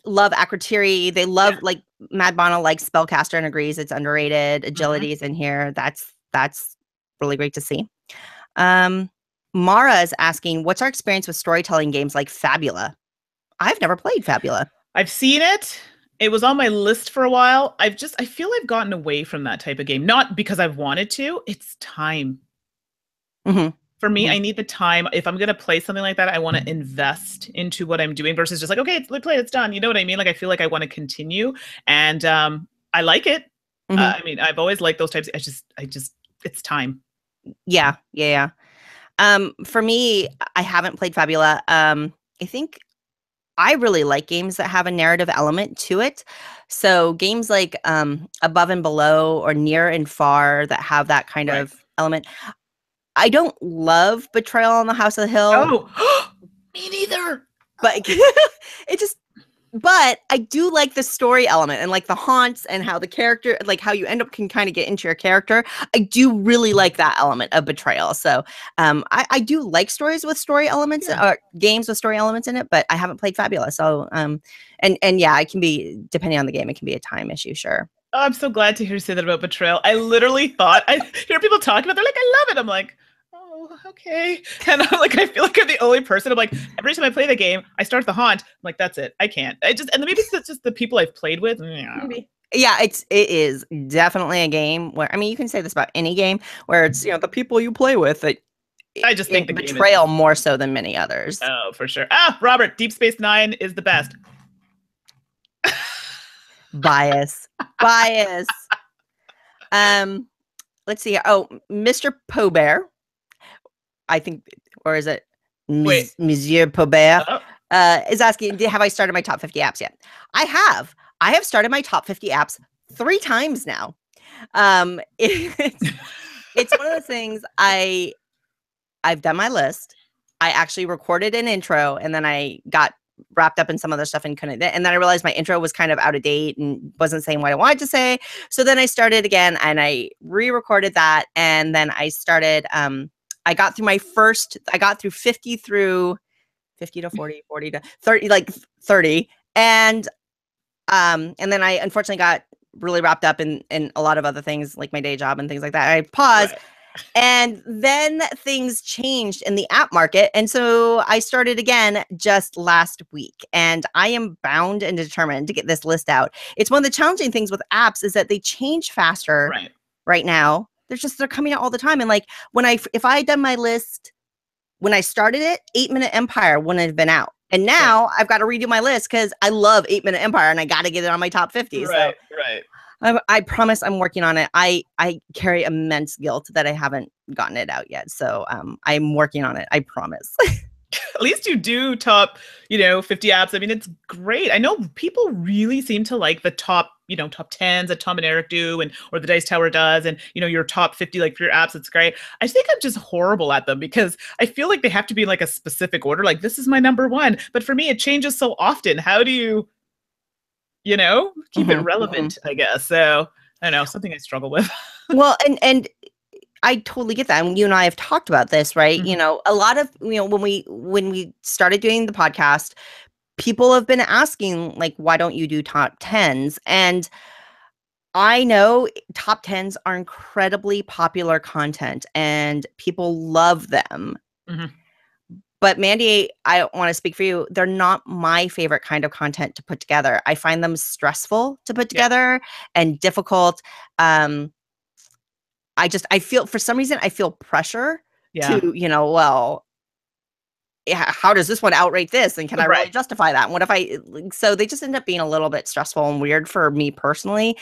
love Akrotiri. They love like Mad Bono likes Spellcaster and agrees it's underrated. Agility is in here. That's really great to see. Mara is asking, what's our experience with storytelling games like Fabula? I've never played Fabula. I've seen it. It was on my list for a while. I feel I've gotten away from that type of game. Not because I've wanted to. It's time. Mm-hmm. For me, I need the time. If I'm going to play something like that, I want to invest into what I'm doing versus just like, okay, it's play, it's done. You know what I mean? Like, I feel like I want to continue, and I like it. I mean, I've always liked those types. It's time. Yeah. For me, I haven't played Fabula. I think I really like games that have a narrative element to it. So games like Above and Below or Near and Far that have that kind of element. I don't love Betrayal on the House of the Hill. Oh, me neither. But but I do like the story element and like the haunts and how the character, like how you end up can kind of get into your character. I do really like that element of Betrayal. So I do like stories with story elements or games with story elements in it, but I haven't played Fabula. So and yeah, it can be, depending on the game, it can be a time issue. Sure. Oh, I'm so glad to hear you say that about Betrayal. I literally thought, I hear people talk about it, they're like, I love it. I'm like, oh, okay. And I'm like, I feel like I'm the only person. I'm like, every time I play the game, I start the haunt. I'm like, that's it. I can't. And maybe it's just the people I've played with. Maybe. Yeah, it is definitely a game where, I mean, you can say this about any game where it's, the people you play with. I just think the Betrayal more so than many others. Oh, for sure. Robert, Deep Space Nine is the best. Bias. Let's see. Oh, Mr. Pobert, I think, or is it Monsieur Pobert, is asking, have I started my top 50 apps yet? I have started my top 50 apps 3 times now. It's one of those things. I've done my list. I actually recorded an intro, and then I got wrapped up in some other stuff and couldn't. And then I realized my intro was kind of out of date and wasn't saying what I wanted to say. So then I started again and I re-recorded that. And then I started, I got through 50 to 40, 40 to 30, like 30. And then I unfortunately got really wrapped up in a lot of other things, like my day job and things like that. I paused. Right. And then things changed in the app market. And so I started again just last week. And I am bound and determined to get this list out. It's one of the challenging things with apps is that they change faster right now. They're coming out all the time. And like if I had done my list when I started it, 8 Minute Empire wouldn't have been out. And now I've got to redo my list because I love 8 Minute Empire and I got to get it on my top 50. Right. I promise I'm working on it. I carry immense guilt that I haven't gotten it out yet. So I'm working on it. I promise. At least you do top, 50 apps. I mean, it's great. I know people really seem to like the top, top 10s that Tom and Eric do or the Dice Tower does. And, your top 50, like for your apps, it's great. I think I'm just horrible at them because I feel like they have to be in like a specific order. Like this is my number 1. But for me, it changes so often. How do you keep it relevant, I guess. So I don't know, something I struggle with. Well, and I totally get that. And you and I have talked about this, right? A lot of, when we started doing the podcast, people have been asking like, why don't you do top 10s? And I know top 10s are incredibly popular content and people love them. But Mandy, I want to speak for you. They're not my favorite kind of content to put together. I find them stressful to put together and difficult. I feel, for some reason, I feel pressure to, how does this one outrate this? And can I really justify that? And what if so they just end up being a little bit stressful and weird for me personally.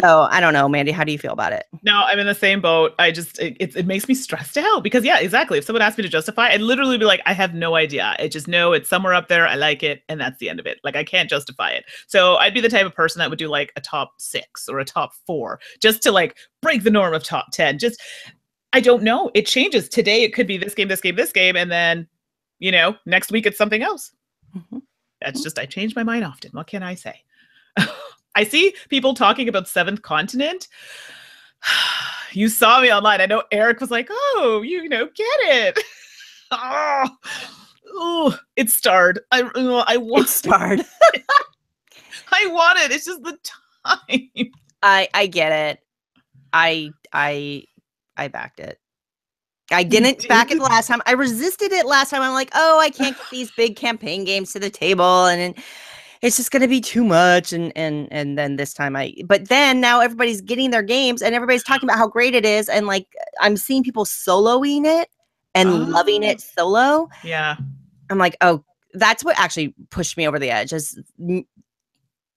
So I don't know, Mandy, how do you feel about it? No, I'm in the same boat. It makes me stressed out because exactly. If someone asked me to justify, I'd literally be like, I have no idea. I just know it's somewhere up there. I like it. And that's the end of it. Like I can't justify it. So I'd be the type of person that would do like a top 6 or a top 4 just to like break the norm of top 10. I don't know. It changes. Today it could be this game, this game, this game. And then next week it's something else. That's just, I change my mind often. What can I say? I see people talking about Seventh Continent. You saw me online. I know Eric was like, oh, get it. Oh, it starred. I want it starred. I want it. It's just the time. I get it. I backed it. I didn't back it last time. I resisted it last time. I'm like, oh, I can't get these big campaign games to the table, and it's just going to be too much. And then this time but then now everybody's getting their games, and everybody's talking about how great it is, and like I'm seeing people soloing it, and loving Oh, it solo. yeah. I'm like, oh, that's what actually pushed me over the edge, is The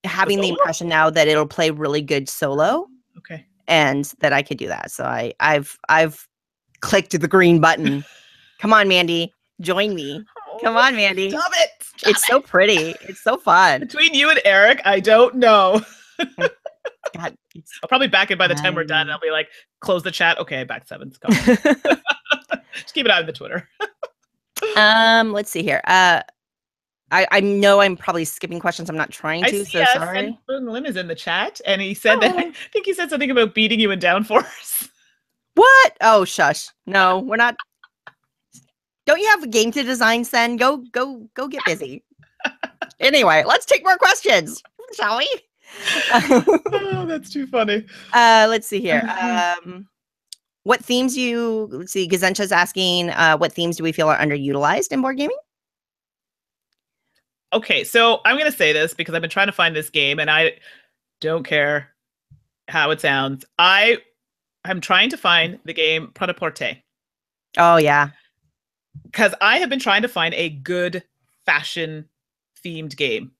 having the solo? impression now that it'll play really good solo Okay. and that I could do that. So I've clicked the green button. Come on, Mandy, join me. Come Oh, on, Mandy. stop it. Stop It's so it. pretty. It's so fun. Between you and Eric, I don't know. God, it's I'll probably back it by the time we're done. fun. I'll be like, close the chat. Okay, back 7. Come on. Just keep it out of the Twitter. Let's see here. I know I'm probably skipping questions. I'm not trying I to, see so Sen sorry. Lim is in the chat, and he said that, Oh. I think he said something about beating you in Downforce. What? Oh, shush. No, we're not. Don't you have a game to design, Sen? Go get busy. Anyway, let's take more questions, shall we? Oh, that's too funny. Let's see here. What themes let's see, Gazencha's asking, what themes do we feel are underutilized in board gaming? Okay, so I'm going to say this because I've been trying to find this game, and I don't care how it sounds. I'm trying to find the game Prêt-à-Porter. Oh, yeah. Because I have been trying to find a good fashion themed game.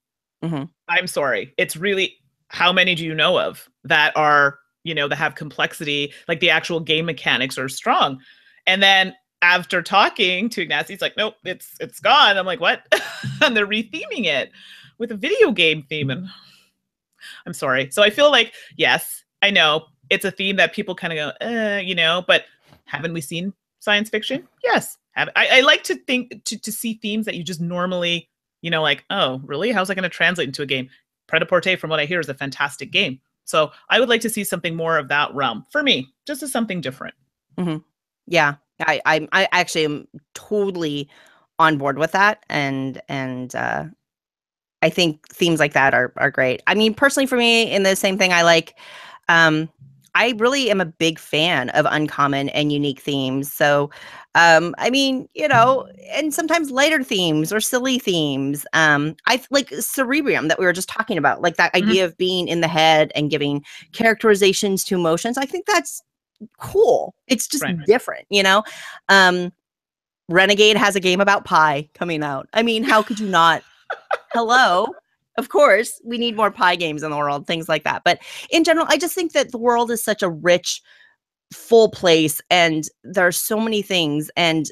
Mm-hmm. I'm sorry. It's really, how many do you know of that are, that have complexity, like the actual game mechanics are strong? And then after talking to Ignacy, he's like, nope, it's gone. I'm like, what? And they're retheming it with a video game theme. And I'm sorry. So I feel like, yes, I know it's a theme that people kind of go, but haven't we seen science fiction? Yes. I like to think to see themes that you just normally, like, oh, really? How's that going to translate into a game? Prêt-à-Porter, from what I hear, is a fantastic game. So I would like to see something more of that realm for me, just as something different. Mm-hmm. Yeah, I actually am totally on board with that, and I think themes like that are great. I mean, personally, for me, in the same thing, I really am a big fan of uncommon and unique themes. So, I mean, and sometimes lighter themes or silly themes. I like Cerebrium that we were just talking about, like that idea of being in the head and giving characterizations to emotions. I think that's cool. It's just different, Renegade has a game about pie coming out. I mean, how could you not? Hello. Of course, we need more pie games in the world, things like that. But in general, I just think that the world is such a rich, full place, and there are so many things, and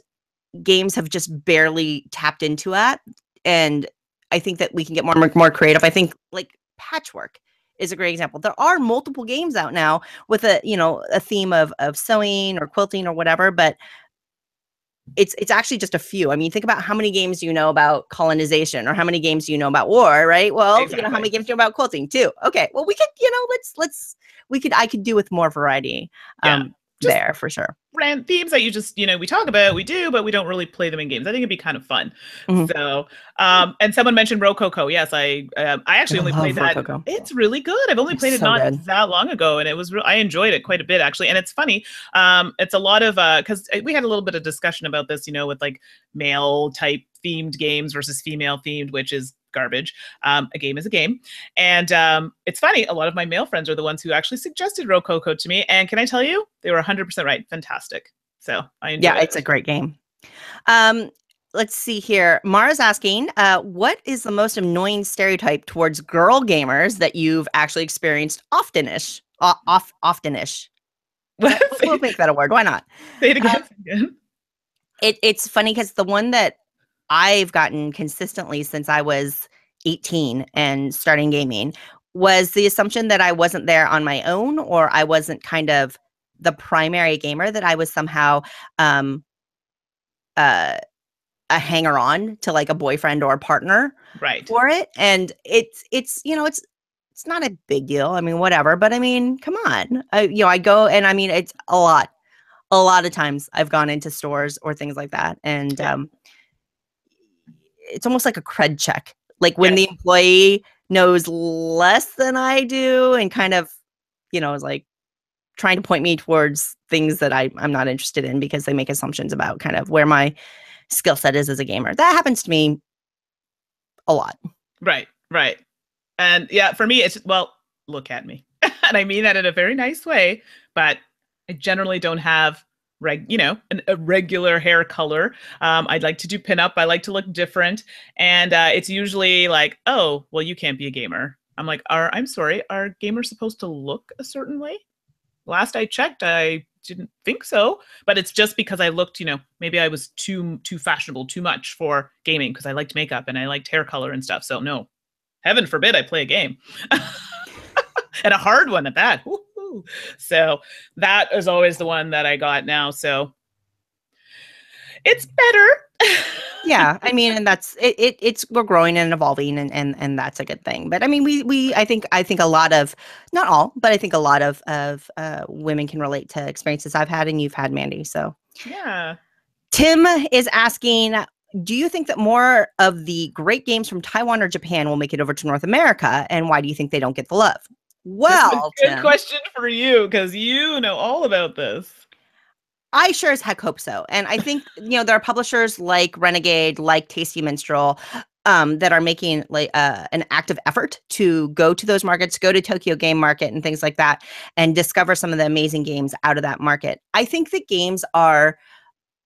games have just barely tapped into that. And I think that we can get more creative. I think like Patchwork is a great example. There are multiple games out now with a theme of sewing or quilting or whatever, but it's actually just a few. I mean, think about how many games you know about colonization, or how many games you know about war, right? Well, Exactly. how many games do you know about quilting too? Okay, well, we could, I could do with more variety. There for sure. Brand themes that you just, we talk about, we do, but we don't really play them in games. I think it'd be kind of fun. Mm-hmm. So, and someone mentioned Rococo. Yes, I actually only played that. Rococo. It's really good. I've only played it not that long ago, and it was I enjoyed it quite a bit, actually. And it's funny. It's a lot of because we had a little bit of discussion about this, with like male type themed games versus female themed, which is garbage. A game is a game. And it's funny, a lot of my male friends are the ones who actually suggested Rococo to me. And can I tell you, they were 100% right. Fantastic. So I enjoyed it. It's a great game. Let's see here. Mara's asking, what is the most annoying stereotype towards girl gamers that you've actually experienced oftenish? Oftenish. We'll make that a word. Why not? Say it again. It's funny because the one that I've gotten consistently since I was 18 and starting gaming was the assumption that I wasn't there on my own, or I wasn't kind of the primary gamer, that I was somehow a hanger-on to like a boyfriend or a partner for it. And it's not a big deal. I mean, whatever, but I mean, come on. I go, and I mean, it's a lot of times I've gone into stores or things like that, and it's almost like a cred check. Like when the employee knows less than I do and kind of, is like trying to point me towards things that I'm not interested in, because they make assumptions about kind of where my skill set is as a gamer. That happens to me a lot. Right. And yeah, for me, it's, well, look at me. And I mean that in a very nice way, but I generally don't have a regular hair color. I'd like to do pinup. I like to look different. And it's usually like, oh, well, you can't be a gamer. I'm like, I'm sorry, are gamers supposed to look a certain way? Last I checked, I didn't think so. But it's just because I looked, maybe I was too fashionable, too much for gaming because I liked makeup and I liked hair color and stuff. So no, heaven forbid I play a game. And a hard one at that. Woo-hoo. So that is always the one that I got now. So it's better. Yeah, I mean, and that's it's we're growing and evolving, and that's a good thing. But I mean, I think a lot of, not all, but I think a lot of women can relate to experiences I've had and you've had, Mandy. So yeah. Tim is asking, do you think that more of the great games from Taiwan or Japan will make it over to North America, and why do you think they don't get the love? Well, this is a good question for you because you know all about this. I sure as heck hope so. And I think, there are publishers like Renegade, like Tasty Minstrel, that are making like an active effort to go to those markets, go to Tokyo Game Market and things like that, and discover some of the amazing games out of that market. I think that games are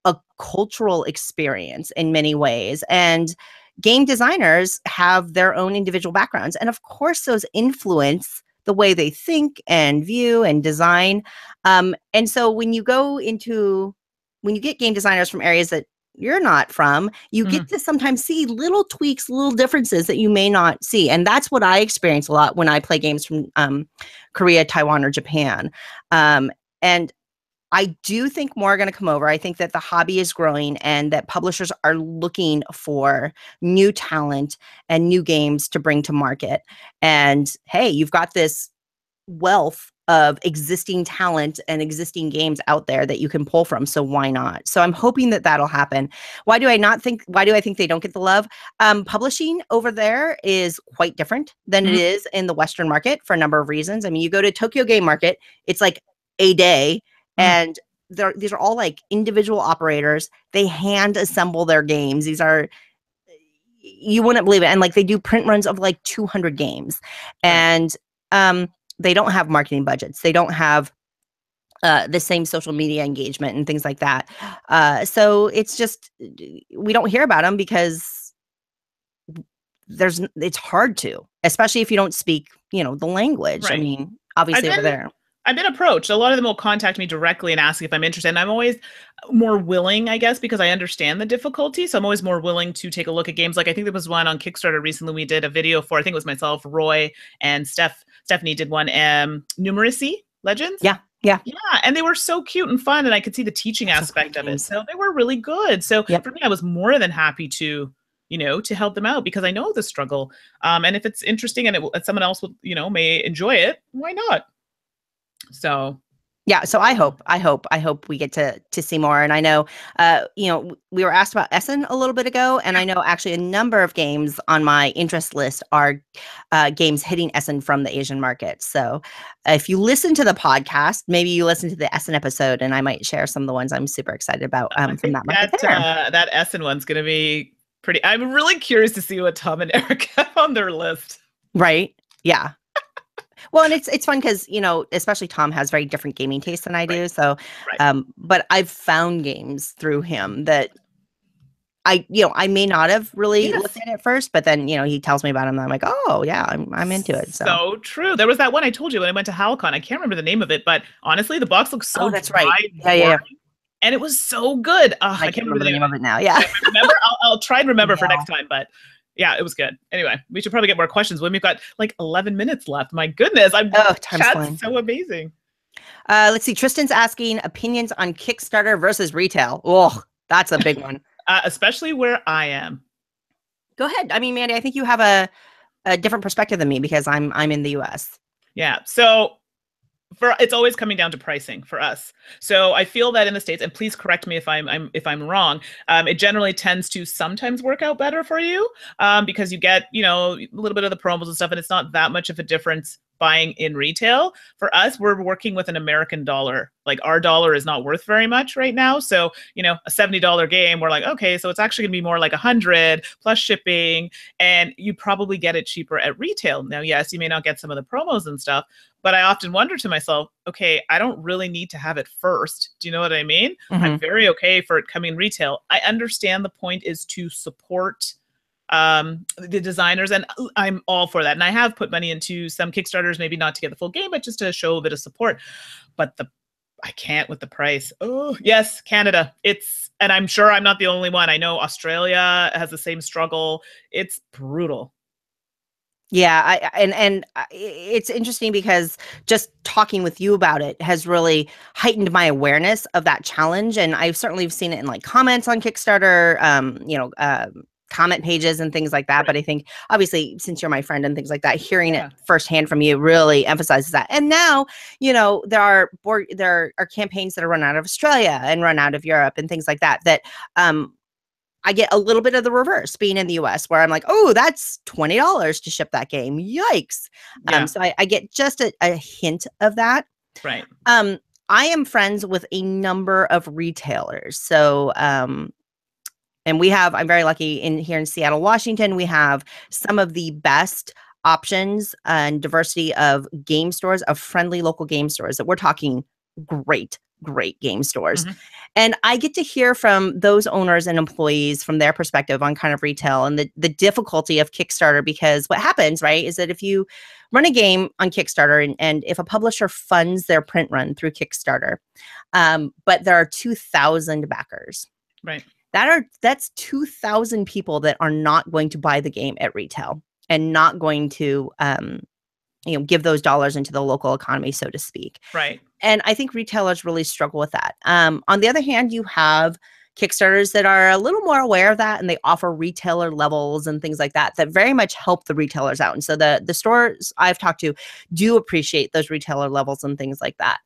a cultural experience in many ways, and game designers have their own individual backgrounds. And of course, those influence the way they think and view and design. And so when you get game designers from areas that you're not from, you get to sometimes see little tweaks, little differences that you may not see. And that's what I experience a lot when I play games from Korea, Taiwan, or Japan. And I do think more are going to come over. I think that the hobby is growing and that publishers are looking for new talent and new games to bring to market. And hey, you've got this wealth of existing talent and existing games out there that you can pull from. So why not? So I'm hoping that that'll happen. Why do I think they don't get the love? Publishing over there is quite different than it is in the Western market for a number of reasons. I mean, you go to Tokyo Game Market, it's like a day. And these are all like individual operators. They hand assemble their games. You wouldn't believe it. And like they do print runs of like 200 games. And they don't have marketing budgets. They don't have the same social media engagement and things like that. So it's just, we don't hear about them because it's hard to, especially if you don't speak, the language. Right. I mean, obviously over there. I've been approached. A lot of them will contact me directly and ask if I'm interested. And I'm always more willing, I guess, because I understand the difficulty. So I'm always more willing to take a look at games. Like I think there was one on Kickstarter recently we did a video for, I think it was myself, Roy, and Stephanie did one, Numeracy Legends. Yeah. And they were so cute and fun. And I could see the teaching aspect of it. So they were really good. So for me, I was more than happy to help them out because I know the struggle. And if it's interesting and someone else will, may enjoy it, why not? So yeah, so I hope we get to see more. And I know, we were asked about Essen a little bit ago, and I know actually a number of games on my interest list are games hitting Essen from the Asian market. So if you listen to the podcast, maybe you listen to the Essen episode, and I might share some of the ones I'm super excited about from that market. That Essen one's going to be pretty. I'm really curious to see what Tom and Eric have on their list. Right? Yeah. Well, and it's fun because, especially Tom has very different gaming tastes than I do. So, but I've found games through him that I may not have really looked at first, but then, he tells me about them and I'm like, oh yeah, I'm into it. So true. There was that one I told you when I went to HowlCon. I can't remember the name of it, but honestly, the box looks so that's dry, right. Yeah. And it was so good. I can't remember the name of it now. Yeah. Remember? I'll try and remember for next time, but yeah, it was good. Anyway, we should probably get more questions when we've got like 11 minutes left. My goodness. Time's flying. So amazing. Let's see. Tristan's asking opinions on Kickstarter versus retail. Oh, that's a big one. Especially where I am. Go ahead. I mean, Mandy, I think you have a different perspective than me because I'm in the US. Yeah. So it's always coming down to pricing for us. So I feel that in the States, and please correct me if I'm wrong, it generally tends to sometimes work out better for you because you get, a little bit of the promos and stuff, and it's not that much of a difference buying in retail. For us, we're working with an American dollar. Like our dollar is not worth very much right now. So, a $70 game, we're like, okay, so it's actually gonna be more like 100 plus shipping, and you probably get it cheaper at retail. Now, yes, you may not get some of the promos and stuff, But I often wonder to myself, okay, I don't really need to have it first. Do you know what I mean? I'm very okay for it coming retail. I understand the point is to support the designers, and I'm all for that. And I have put money into some Kickstarters, maybe not to get the full game, but just to show a bit of support. But I can't with the price. Oh, yes, Canada. And I'm sure I'm not the only one. I know Australia has the same struggle. It's brutal. Yeah, and it's interesting because just talking with you about it has really heightened my awareness of that challenge, and I've certainly seen it in like comments on Kickstarter, comment pages and things like that. Right. But I think obviously since you're my friend and things like that, hearing it firsthand from you really emphasizes that. And now, there are campaigns that are run out of Australia and run out of Europe and things like that, I get a little bit of the reverse being in the US, where I'm like, oh, that's $20 to ship that game. Yikes. Yeah. So I get just a hint of that. Right. I am friends with a number of retailers. So, and I'm very lucky here in Seattle, Washington, we have some of the best options and diversity of game stores, of friendly local game stores that we're talking great game stores. And I get to hear from those owners and employees from their perspective on kind of retail and the difficulty of Kickstarter, because what happens, right, is that if you run a game on Kickstarter and if a publisher funds their print run through Kickstarter, but there are 2,000 backers, right, that's 2,000 people that are not going to buy the game at retail and not going to give those dollars into the local economy, so to speak. Right. And I think retailers really struggle with that. On the other hand, you have Kickstarters that are a little more aware of that, and they offer retailer levels and things like that very much help the retailers out. And so the stores I've talked to do appreciate those retailer levels and things like that.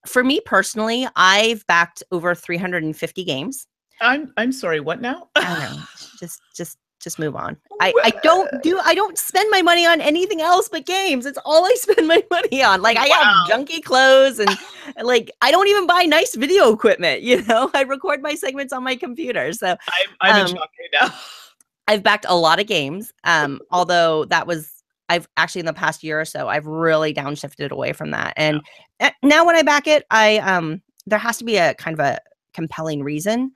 For me personally, I've backed over 350 games. I'm sorry, what now? I don't know. Just move on. I don't spend my money on anything else but games. It's all I spend my money on. Like I have junky clothes and like I don't even buy nice video equipment. I record my segments on my computer. So I'm in shock right now. I've backed a lot of games. Although I've actually in the past year or so, I've really downshifted away from that. And now when I back it, there has to be a kind of a compelling reason.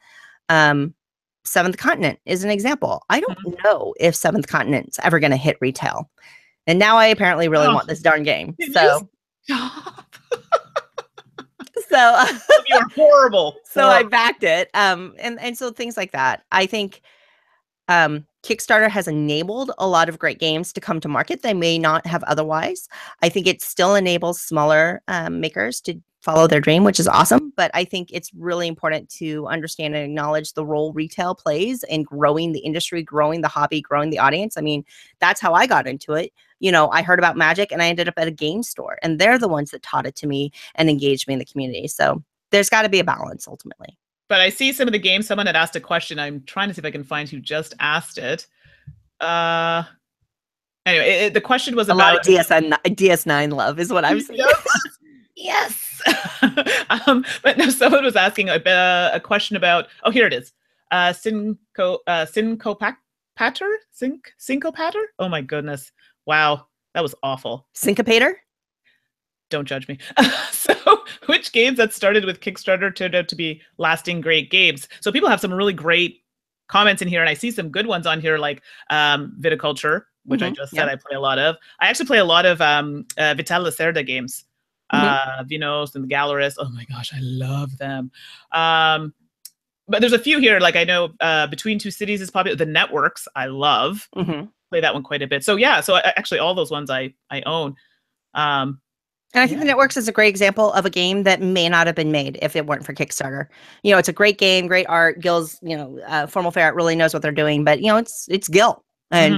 Seventh Continent is an example. I don't know if Seventh Continent's ever going to hit retail. And now I apparently really want this darn game. So you're horrible. So I backed it. And so things like that. I think Kickstarter has enabled a lot of great games to come to market they may not have otherwise. I think it still enables smaller makers to follow their dream, which is awesome. But I think it's really important to understand and acknowledge the role retail plays in growing the industry, growing the hobby, growing the audience. I mean, that's how I got into it. I heard about Magic and I ended up at a game store, and they're the ones that taught it to me and engaged me in the community. So there's got to be a balance ultimately. But I see some of the games. Someone had asked a question. I'm trying to see if I can find who just asked it. Anyway, the question was about a lot of DS9 love is what I'm saying. Yes. But no, someone was asking a question about. Oh, here it is. Syncopator. Oh my goodness! Wow, that was awful. Syncopator. Don't judge me. So, which games that started with Kickstarter turned out to be lasting great games? So people have some really great comments in here, and I see some good ones on here, like Viticulture, which I just said I play a lot of. I actually play a lot of Vital Lacerda games, Vinos and the Gallerist. Oh my gosh, I love them. But there's a few here, like I know Between Two Cities is popular. The Networks, I love. Play that one quite a bit. So yeah, so actually all those ones I own. And I think The Networks is a great example of a game that may not have been made if it weren't for Kickstarter. It's a great game, great art. Gil's, Formal Ferret really knows what they're doing, but it's Gil, and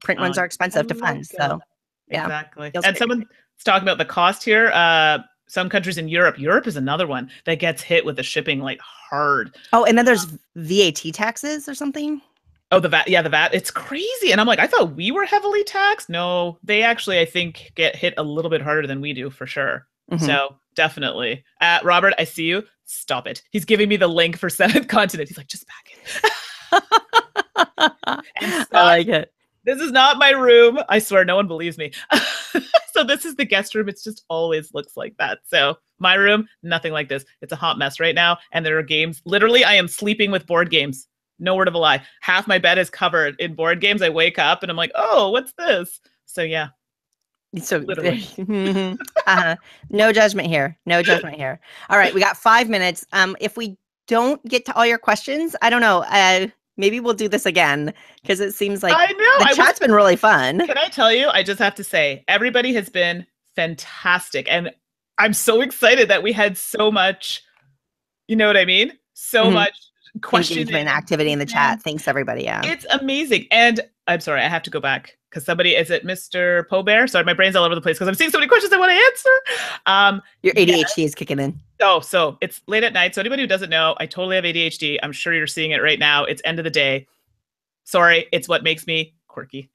print runs are expensive to fund. So yeah, exactly. And someone's talking about the cost here. Some countries in Europe is another one that gets hit with the shipping like hard. Oh, and then there's VAT taxes or something. Oh, the VAT. Yeah, the VAT. It's crazy. And I'm like, I thought we were heavily taxed. No, they actually, I think, get hit a little bit harder than we do for sure. So definitely. Robert, I see you. Stop it. He's giving me the link for Seventh Continent. He's like, just back it. And Scott, I like it. This is not my room. I swear, no one believes me. So So this is the guest room. It's just always looks like that. So my room, nothing like this. It's a hot mess right now. And there are games. Literally, I am sleeping with board games. No word of a lie. Half my bed is covered in board games. I wake up and I'm like, oh, what's this? So yeah. So Literally. no judgment here. No judgment here. All right, we got 5 minutes. If we don't get to all your questions, I don't know. Maybe we'll do this again because it seems like I know the chat's been really fun. Can I tell you? I just have to say, everybody has been fantastic, and I'm so excited that we had so much. You know what I mean? So much questioning engagement, activity in the chat. Thanks, everybody. Yeah, it's amazing. And I'm sorry, I have to go back because somebody is it Mr. Pobert? Sorry, my brain's all over the place because I'm seeing so many questions I want to answer. Your ADHD is kicking in. Oh, so it's late at night. So anybody who doesn't know, I totally have ADHD. I'm sure you're seeing it right now. It's end of the day. Sorry, it's what makes me quirky.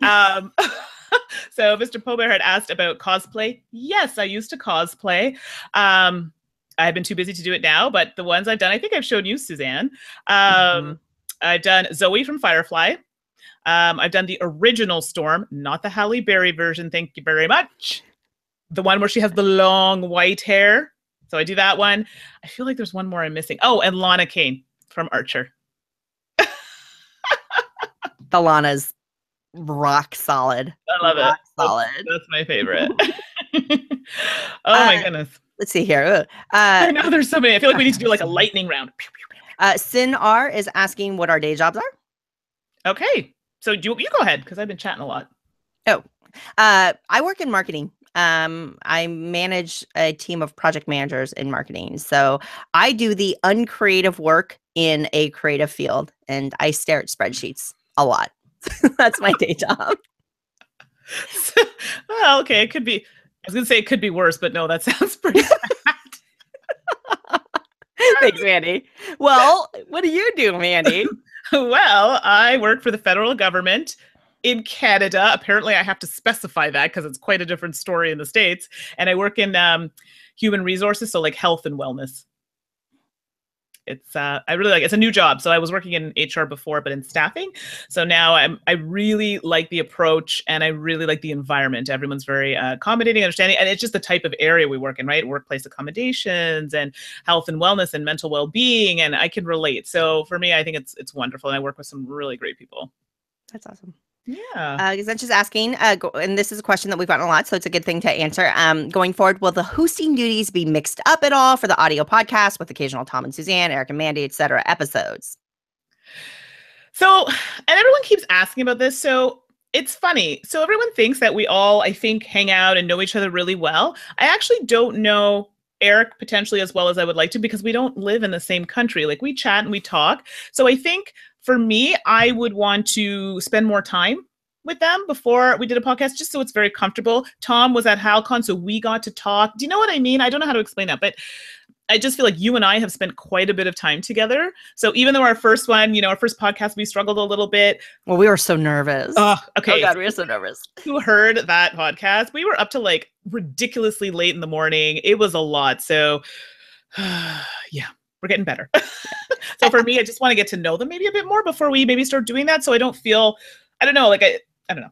So Mr. Pobert had asked about cosplay. Yes, I used to cosplay. I've been too busy to do it now, but the ones I've done, I think I've shown you, Suzanne. I've done Zoe from Firefly. I've done the original Storm, not the Halle Berry version. Thank you very much. The one where she has the long white hair. So I do that one. I feel like there's one more I'm missing. Oh, and Lana Kane from Archer. The Lana's rock solid. I love rock it. Solid. That's my favorite. Oh my goodness. Let's see here. I know there's so many. I feel like we need to do like a lightning round. Sin R is asking what our day jobs are. Okay. So you go ahead because I've been chatting a lot. Oh, I work in marketing. I manage a team of project managers in marketing. So I do the uncreative work in a creative field, and I stare at spreadsheets a lot. That's my day job. Well, okay. It could be, I was going to say it could be worse, but no, that sounds pretty bad. Thanks, Mandy. Well, what do you do, Mandy? Well, I work for the federal government in Canada. Apparently, I have to specify that because it's quite a different story in the States. And I work in human resources, so like health and wellness. It's I really like it. It's a new job. So I was working in HR before, but in staffing. So now I really like the approach and I really like the environment. Everyone's very accommodating, understanding, and it's just the type of area we work in, right? Workplace accommodations and health and wellness and mental well-being, and I can relate. So for me, I think it's wonderful, and I work with some really great people. That's awesome. Yeah. Because just asking, and this is a question that we've gotten a lot, so it's a good thing to answer. Going forward, will the hosting duties be mixed up at all for the audio podcast with occasional Tom and Suzanne, Eric and Mandy, etc. episodes? So, and everyone keeps asking about this. So it's funny. So everyone thinks that we all, I think, hang out and know each other really well. I actually don't know Eric potentially as well as I would like to because we don't live in the same country. Like we chat and we talk. So I think for me, I would want to spend more time with them before we did a podcast, just so it's very comfortable. Tom was at HalCon, so we got to talk. Do you know what I mean? I don't know how to explain that, but I just feel like you and I have spent quite a bit of time together. So even though our first one, our first podcast, we struggled a little bit. Well, we were so nervous. Okay. Oh God, we were so nervous. Who heard that podcast? We were up to like ridiculously late in the morning. It was a lot. So yeah, we're getting better. So for me, I just want to get to know them maybe a bit more before we maybe start doing that. So I don't feel, I don't know, like I don't know.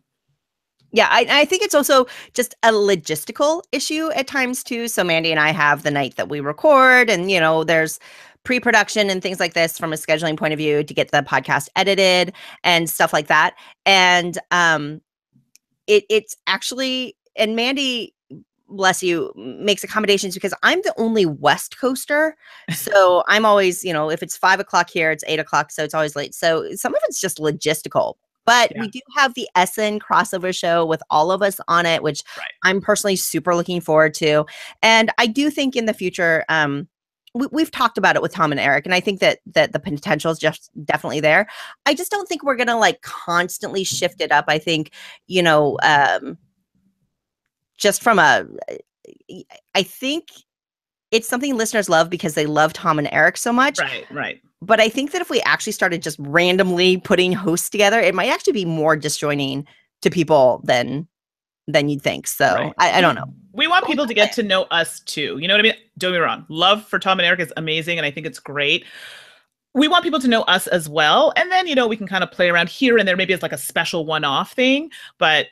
Yeah, I think it's also just a logistical issue at times too. So Mandy and I have the night that we record and, there's pre-production and things like this from a scheduling point of view to get the podcast edited and stuff like that. And it's actually, and Mandy, bless you, makes accommodations because I'm the only West Coaster. So I'm always, if it's 5 o'clock here, it's 8 o'clock. So it's always late. So some of it's just logistical. But we do have the Essen crossover show with all of us on it, which I'm personally super looking forward to. And I do think in the future, we've talked about it with Tom and Eric, and I think that the potential is just definitely there. I just don't think we're going to like constantly shift it up. I think, just from I think it's something listeners love because they love Tom and Eric so much. Right. But I think that if we actually started just randomly putting hosts together, it might actually be more disjoining to people than you'd think. So I don't know. We want people to get to know us too. You know what I mean? Don't get me wrong. Love for Tom and Eric is amazing, and I think it's great. we want people to know us as well. And then, we can kind of play around here and there. Maybe it's like a special one-off thing, but,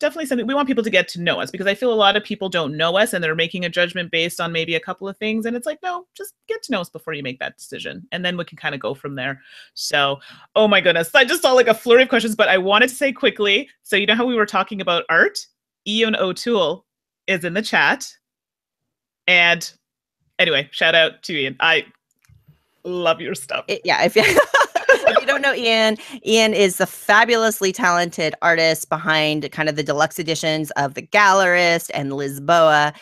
definitely something we want people to get to know us, because I feel a lot of people don't know us and they're making a judgment based on maybe a couple of things. And it's like, no, just get to know us before you make that decision. And then we can kind of go from there. So, oh my goodness, I just saw like a flurry of questions, but I wanted to say quickly. So, you know how we were talking about art? Ian O'Toole is in the chat. And anyway, shout out to Ian. I love your stuff. If you don't know Ian is the fabulously talented artist behind kind of the deluxe editions of The Gallerist and Lisboa.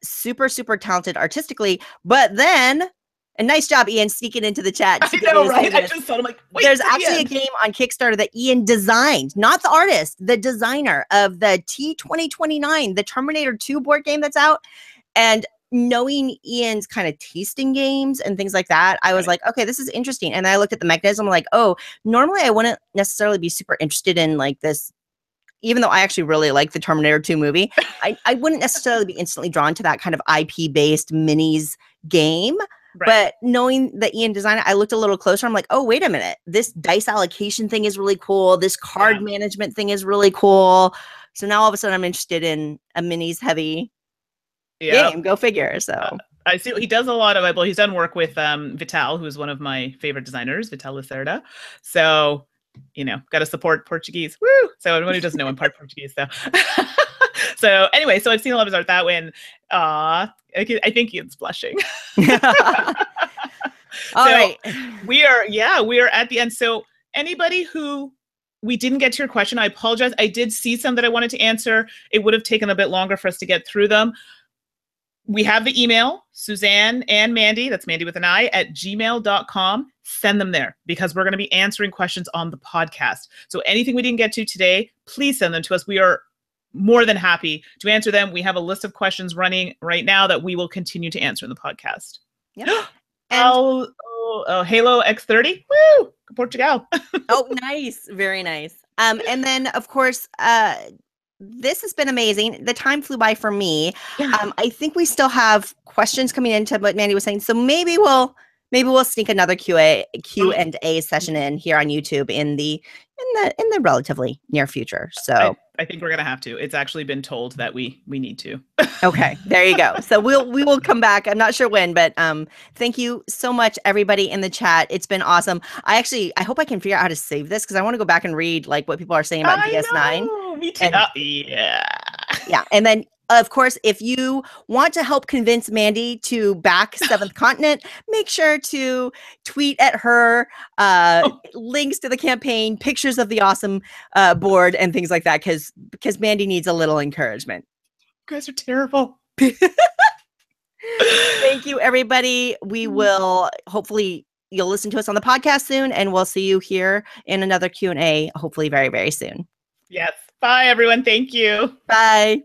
Super, super talented artistically. But then, a nice job, Ian, sneaking into the chat. I know, right? I just thought, I'm like, wait. There's actually a game on Kickstarter that Ian designed, not the artist, the designer of the T-2029, the Terminator 2 board game that's out. And knowing Ian's kind of tasting games and things like that, I was like, okay, this is interesting. And I looked at the mechanism, like, oh, normally I wouldn't necessarily be super interested in like this, even though I actually really like the Terminator 2 movie. I wouldn't necessarily be instantly drawn to that kind of IP-based minis game. Right. But knowing that Ian designed it, I looked a little closer. I'm like, oh, wait a minute. This dice allocation thing is really cool. This card management thing is really cool. So now all of a sudden I'm interested in a minis heavy game. Go figure. So I see he does a lot of, well, he's done work with Vital, who's one of my favorite designers, Vital Lacerda. So, got to support Portuguese. Woo! So anyone who doesn't know, I'm part Portuguese. So anyway, so I've seen a lot of his art that way, and I think Ian's blushing. All right. We are at the end. So anybody who we didn't get to your question, I apologize. I did see some that I wanted to answer. It would have taken a bit longer for us to get through them. We have the email, Suzanne and Mandi, that's Mandi with an I, at gmail.com. Send them there, because we're going to be answering questions on the podcast. So anything we didn't get to today, please send them to us. We are more than happy to answer them. We have a list of questions running right now that we will continue to answer in the podcast. Yeah. Halo X30. Woo! Portugal. Oh, nice. Very nice. And then, of course, this has been amazing. The time flew by for me. Yeah. I think we still have questions coming into what Mandi was saying. So maybe we'll sneak another Q&A session in here on YouTube in the relatively near future. So I think we're gonna have to. It's actually been told that we need to. Okay, there you go. So we will come back. I'm not sure when, but thank you so much, everybody in the chat. It's been awesome. I hope I can figure out how to save this, because I want to go back and read like what people are saying about DS9. Me too. Yeah, and then, of course, if you want to help convince Mandi to back Seventh Continent, make sure to tweet at her links to the campaign, pictures of the awesome board and things like that, because Mandi needs a little encouragement. You guys are terrible. Thank you, everybody. We will hopefully you'll listen to us on the podcast soon, and we'll see you here in another Q&A, hopefully very, very soon. Yes. Bye, everyone. Thank you. Bye.